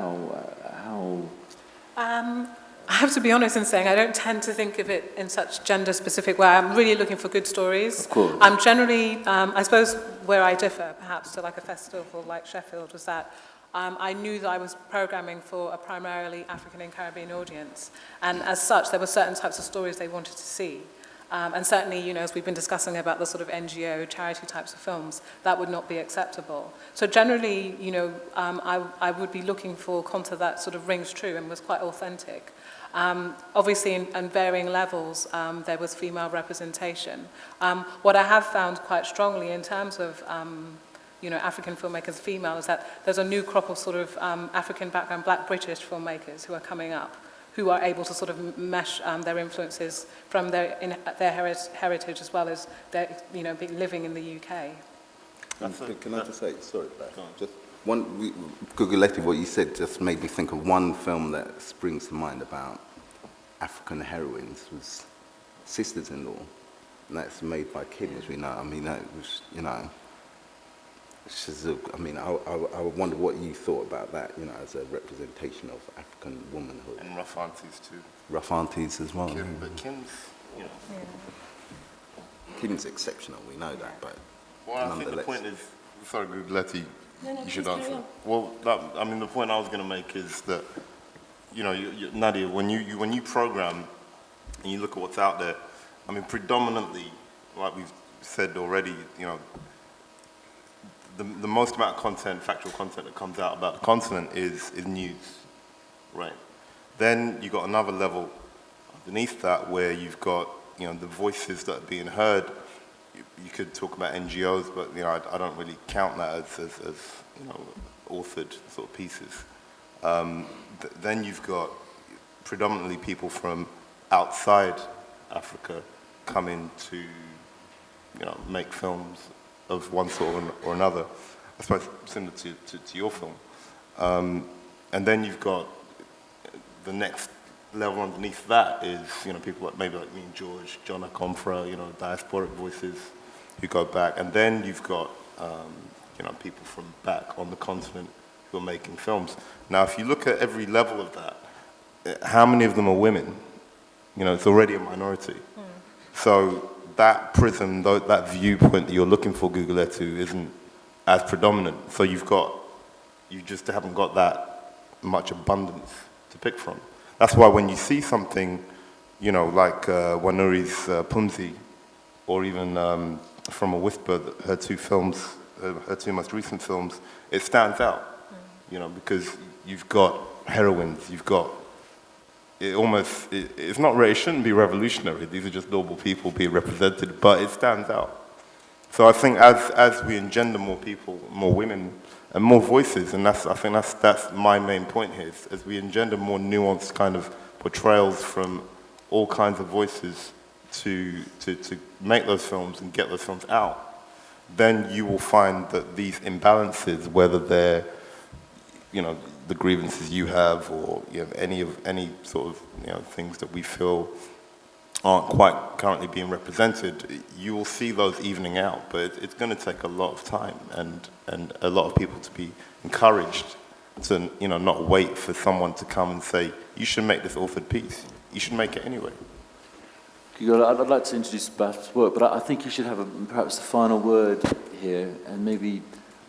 I have to be honest in saying I don't tend to think of it in such gender-specific way. I'm really looking for good stories. Of course. I'm generally, I suppose where I differ perhaps to like a festival like Sheffield was that I knew that I was programming for a primarily African and Caribbean audience, and as such there were certain types of stories they wanted to see. And certainly, you know, as we've been discussing about the sort of NGO, charity types of films, that would not be acceptable. So generally, you know, I would be looking for content that sort of rings true and was quite authentic. Obviously, in varying levels, there was female representation. What I have found quite strongly in terms of, you know, African filmmakers, female, is that there's a new crop of sort of African background, Black British filmmakers who are coming up, who are able to sort of mesh their influences from their heritage as well as their, you know, living in the UK. Can I just say, sorry, just one, Guguletti, what you said just made me think of one film that springs to mind about African heroines was Sisters-in-Law, and that's made by Kim, as we know. I mean, that was, you know, I mean, I wonder what you thought about that, you know, as a representation of African womanhood. And rough aunties too. Rough aunties as well. Kim, but Kim's, you know. Yeah. Kim's exceptional, we know that, but well, I think the point is, sorry, Guguletti, you should answer. Well, I mean, the point I was going to make is that, you know, Nadia, when you program and you look at what's out there, I mean, predominantly, like we've said already, you know, the most amount of content, factual content that comes out about the continent is news, right? Then you've got another level underneath that where you've got, you know, the voices that are being heard. You could talk about NGOs, but, you know, I don't really count that as you know, authored sort of pieces. Then you've got predominantly people from outside Africa coming to, you know, make films of one sort or another, I suppose similar to your film. And then you've got the next level underneath that is, you know, people like maybe like me and George, John Akomfra, you know, diasporic voices who go back. And then you've got, you know, people from back on the continent who are making films. Now, if you look at every level of that, how many of them are women? You know, it's already a minority. So that prism, that viewpoint that you're looking for, Guguletti, isn't as predominant. So you just haven't got that much abundance to pick from. That's why when you see something, you know, like Wanuri's Punzi, or even From a Whisper, her two most recent films, it stands out, you know, because you've got heroines, you've got, it's not, it shouldn't be revolutionary, these are just normal people being represented, but it stands out. So I think as we engender more people, more women, and more voices, and I think that's my main point here, is as we engender more nuanced kind of portrayals from all kinds of voices to make those films and get those films out, then you will find that these imbalances, whether they're, you know, the grievances you have, or, you know, any sort of, you know, things that we feel aren't quite currently being represented, you will see those evening out. But it's going to take a lot of time and a lot of people to be encouraged to, you know, not wait for someone to come and say, you should make this authored piece. You should make it anyway. I'd like to introduce Beth's work, but I think you should have perhaps a final word here, and maybe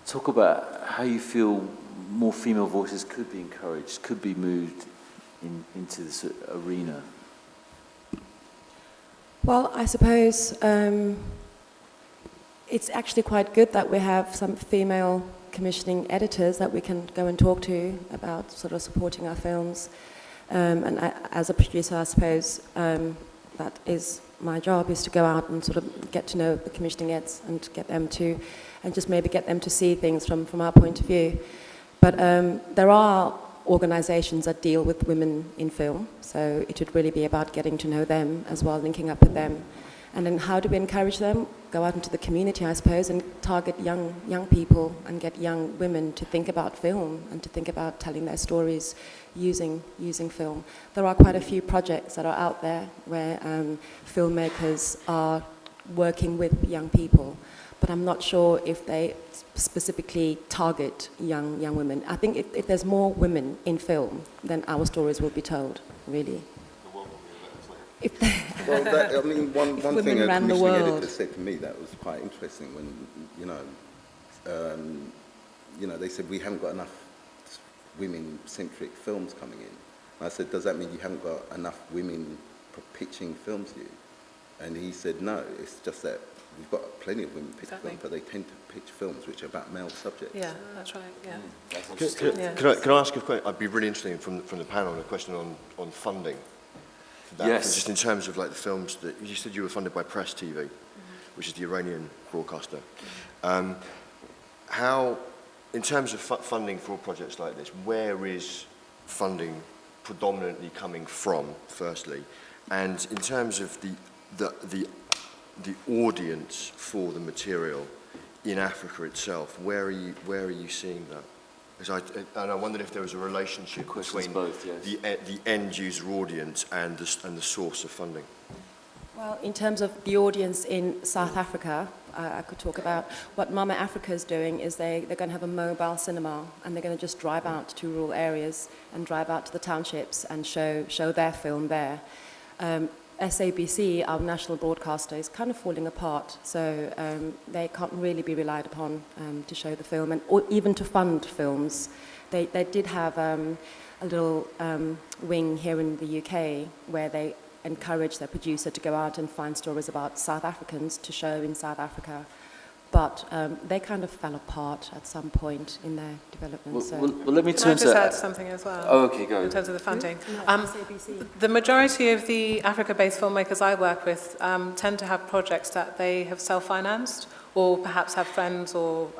talk about how you feel more female voices could be encouraged, could be moved into this arena. Well, I suppose it's actually quite good that we have some female commissioning editors that we can go and talk to about sort of supporting our films. And as a producer, I suppose that is my job, is to go out and sort of get to know the commissioning eds and get them to, and just maybe get them to see things from our point of view. But there are organizations that deal with women in film, so it would really be about getting to know them as well, linking up with them. And then how do we encourage them? Go out into the community, I suppose, and target young people and get young women to think about film and to think about telling their stories using film. There are quite a few projects that are out there where filmmakers are working with young people, but I'm not sure if they specifically target young women. I think if there's more women in film, then our stories will be told. really. Well, that, I mean, one thing a ran the commissioning world. editor said to me that was quite interesting when, they said we haven't got enough women-centric films coming in. And I said, does that mean you haven't got enough women pitching films to you? And he said, no, it's just that we've got plenty of women pitch films, but they tend to pitch films which are about male subjects. Yeah, that's right, yeah. Can I ask a question? I'd be really interested from the panel, a question on funding. Yes. Just in terms of like the films that you said you were funded by Press TV, which is the Iranian broadcaster. How, in terms of funding for projects like this, where is funding predominantly coming from, firstly? And in terms of the audience for the material in Africa itself, where are you seeing that? And I wondered if there was a relationship between both, yes. the end user audience and the source of funding. Well, in terms of the audience in South Africa, I could talk about what Mama Africa is doing is they're going to have a mobile cinema, and they're going to just drive out to rural areas and drive out to the townships and show their film there. SABC, our national broadcaster, is kind of falling apart, so they can't really be relied upon to show the film, or even to fund films. They did have a little wing here in the UK where they encouraged their producer to go out and find stories about South Africans to show in South Africa. But they kind of fell apart at some point in their development. Well, let me turn Can I just add something as well? Oh, okay, go. In terms of the funding. The majority of the Africa-based filmmakers I work with tend to have projects that they have self-financed, or perhaps have friends or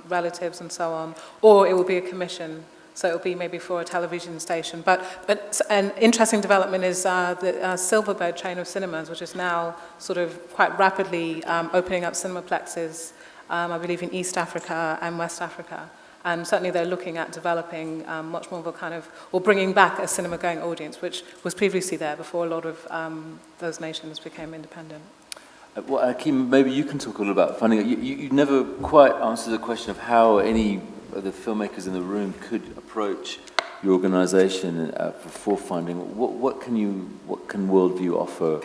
relatives and so on, or it will be a commission. So it'll be maybe for a television station. But an interesting development is the Silverbird chain of cinemas, which is now sort of quite rapidly opening up cinemaplexes, I believe in East Africa and West Africa. And certainly they're looking at developing much more of a kind of, or bringing back a cinema-going audience, which was previously there before a lot of those nations became independent. Well, Akeem, maybe you can talk a little about funding. You never quite answered the question of how any of the filmmakers in the room could approach your organisation for funding. What can Worldview offer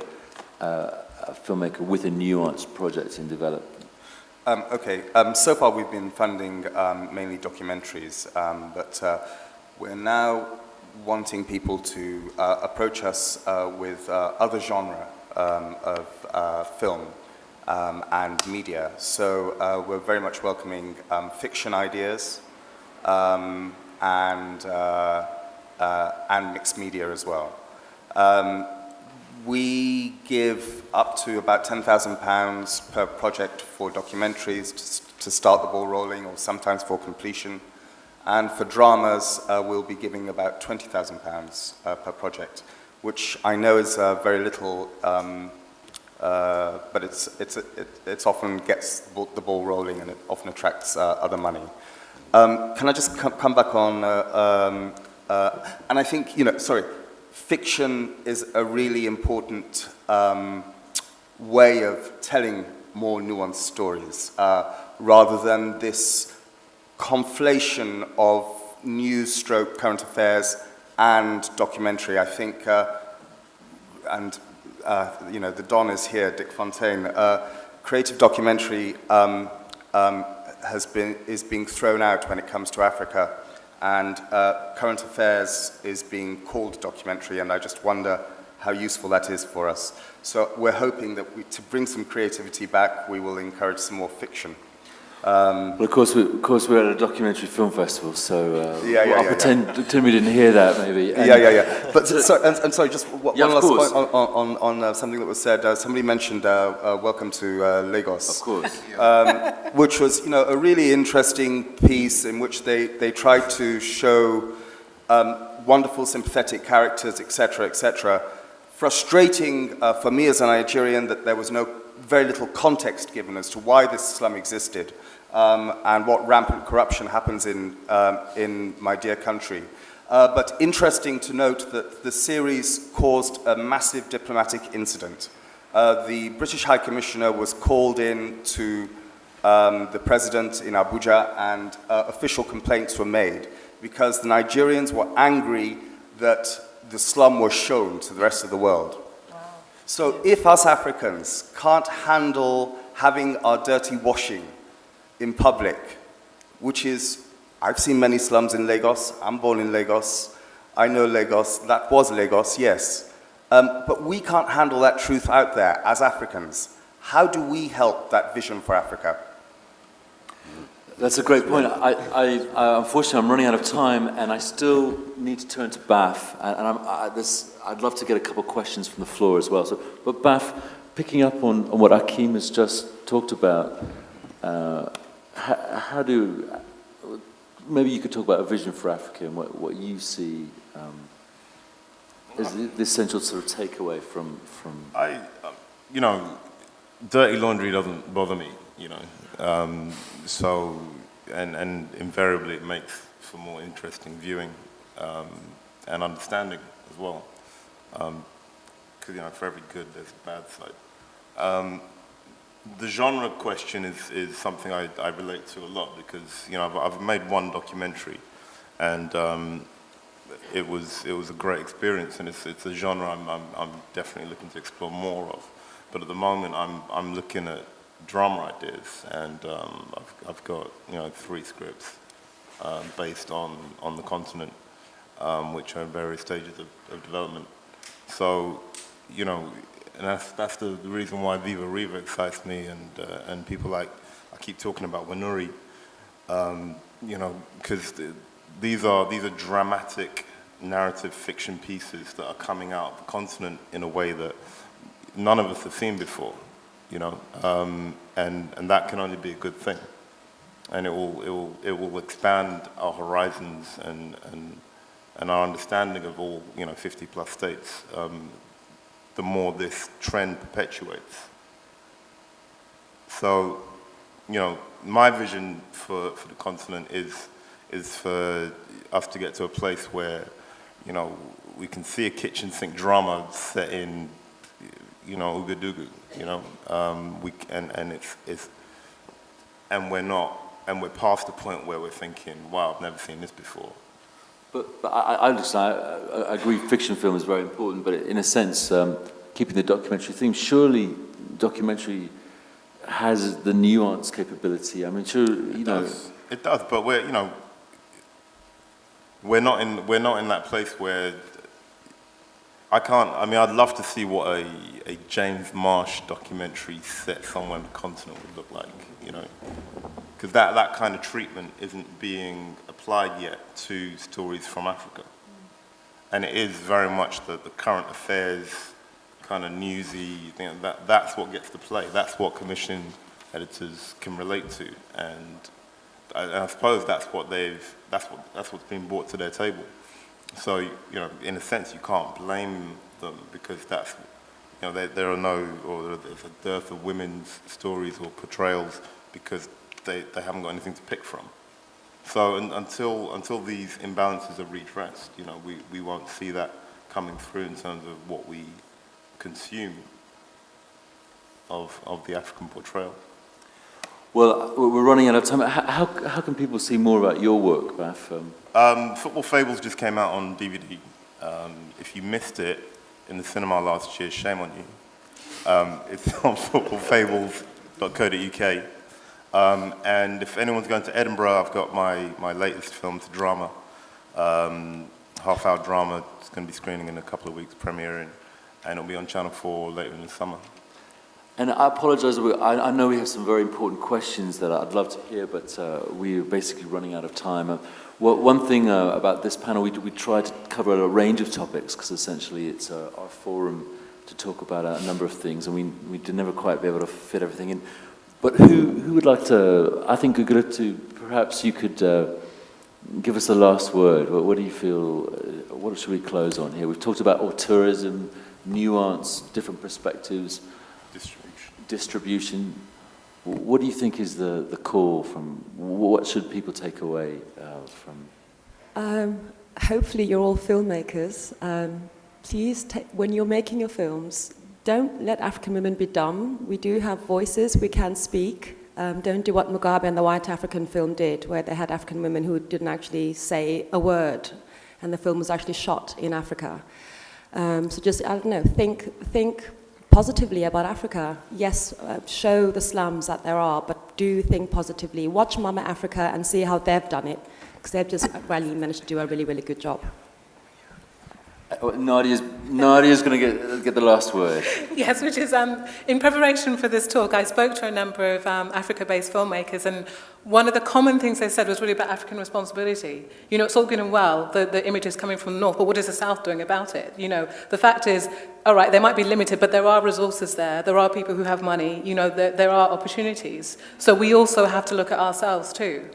a filmmaker with a nuanced project in development? So far we've been funding mainly documentaries, but we're now wanting people to approach us with other genre of film and media. So we're very much welcoming fiction ideas and mixed media as well. We give up to about £10,000 per project for documentaries to start the ball rolling, or sometimes for completion. And for dramas, we'll be giving about £20,000 per project, which I know is very little, but it's often gets the ball rolling, and it often attracts other money. Can I just come back on, and I think, fiction is a really important way of telling more nuanced stories, rather than this conflation of news stroke current affairs and documentary. I think, the Don is here, Dick Fontaine. Creative documentary is being thrown out when it comes to Africa, and current affairs is being called documentary, and I just wonder how useful that is for us. So we're hoping that to bring some creativity back, we will encourage some more fiction. Well, of course, we're at a documentary film festival, so I'll pretend we didn't hear that, maybe. But sorry, just one last point on something that was said. Somebody mentioned Welcome to Lagos. Of course. Which was, a really interesting piece in which they tried to show wonderful, sympathetic characters, etc., etc. Frustrating for me as a Nigerian that there was very little context given as to why this slum existed, and what rampant corruption happens in my dear country. But interesting to note that the series caused a massive diplomatic incident. The British High Commissioner was called in to the President in Abuja, and official complaints were made because the Nigerians were angry that the slum was shown to the rest of the world. So if us Africans can't handle having our dirty washing in public, which is, I've seen many slums in Lagos, I'm born in Lagos, I know Lagos, that was Lagos, yes. But we can't handle that truth out there as Africans. How do we help that vision for Africa? That's a great point. Unfortunately, I'm running out of time, and I still need to turn to Baf. And I'd love to get a couple of questions from the floor as well. But Baf, picking up on what Akeem has just talked about, maybe you could talk about a vision for Africa and what you see as the essential sort of takeaway from. Dirty laundry doesn't bother me, so, and invariably it makes for more interesting viewing and understanding as well. Because, for every good, there's a bad side. The genre question is something I relate to a lot because, I've made one documentary and it was a great experience, and it's a genre I'm definitely looking to explore more of. But at the moment, I'm looking at drama ideas, and I've got 3 scripts based on the continent, which are in various stages of development. So, and that's the reason why Viva Riva excites me, and people like, I keep talking about Wanuri, because these are dramatic narrative fiction pieces that are coming out of the continent in a way that none of us have seen before, and that can only be a good thing, and it will expand our horizons and our understanding of all 50 plus states. The more this trend perpetuates. So, my vision for the continent is for us to get to a place where, we can see a kitchen sink drama set in, Ouagadougou, and we're past the point where we're thinking, wow, I've never seen this before. But I understand. I agree. Fiction film is very important, but in a sense, keeping the documentary theme. Surely, documentary has the nuance capability. I mean, sure, It does, but we're not in that place where I'd love to see what a James Marsh documentary set somewhere on the continent would look like, because that kind of treatment isn't being applied yet to stories from Africa. And it is very much the current affairs, kind of newsy, that's what gets to play. That's what commission editors can relate to. And I suppose that's what's been brought to their table. So, in a sense, you can't blame them because that's, there are there's a dearth of women's stories or portrayals because they haven't got anything to pick from. So until these imbalances are redressed, we won't see that coming through in terms of what we consume of the African portrayal. Well, we're running out of time. How can people see more about your work, Baf? Football Fables just came out on DVD. If you missed it in the cinema last year, shame on you. It's on footballfables.co.uk. And if anyone's going to Edinburgh, I've got my latest film to drama. Half-hour drama. It's going to be screening in a couple of weeks, premiering, and it'll be on Channel 4 later in the summer. And I apologize, I know we have some very important questions that I'd love to hear, but we're basically running out of time. One thing about this panel, we try to cover a range of topics, because essentially it's our forum to talk about a number of things, and we did never quite be able to fit everything in. But who would like to, I think, Gugurtu, perhaps you could give us the last word. What do you feel, what should we close on here? We've talked about tourism, nuance, different perspectives, distribution. What do you think is the core from, what should people take away from? Hopefully you're all filmmakers. Please, when you're making your films, don't let African women be dumb. We do have voices, we can speak. Don't do what Mugabe and the White African film did, where they had African women who didn't actually say a word. and the film was actually shot in Africa. So just, I don't know, think positively about Africa. Yes, show the slums that there are, but do think positively. Watch Mama Africa and see how they've done it, because they've just really managed to do a really, really good job. Nadia's going to get the last word. Yes, which is, in preparation for this talk, I spoke to a number of Africa-based filmmakers, and one of the common things they said was really about African responsibility. You know, it's all good and well, the images coming from the north, but what is the south doing about it? You know, the fact is, all right, they might be limited, but there are resources there. There are people who have money. You know, there are opportunities. So we also have to look at ourselves too.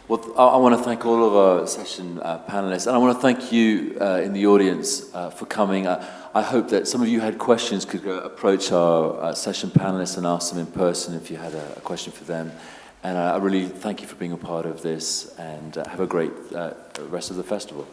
Well, I want to thank all of our session panelists, and I want to thank you in the audience for coming. I hope that some of you had questions, could approach our session panelists and ask them in person if you had a question for them. And I really thank you for being a part of this, and have a great rest of the festival.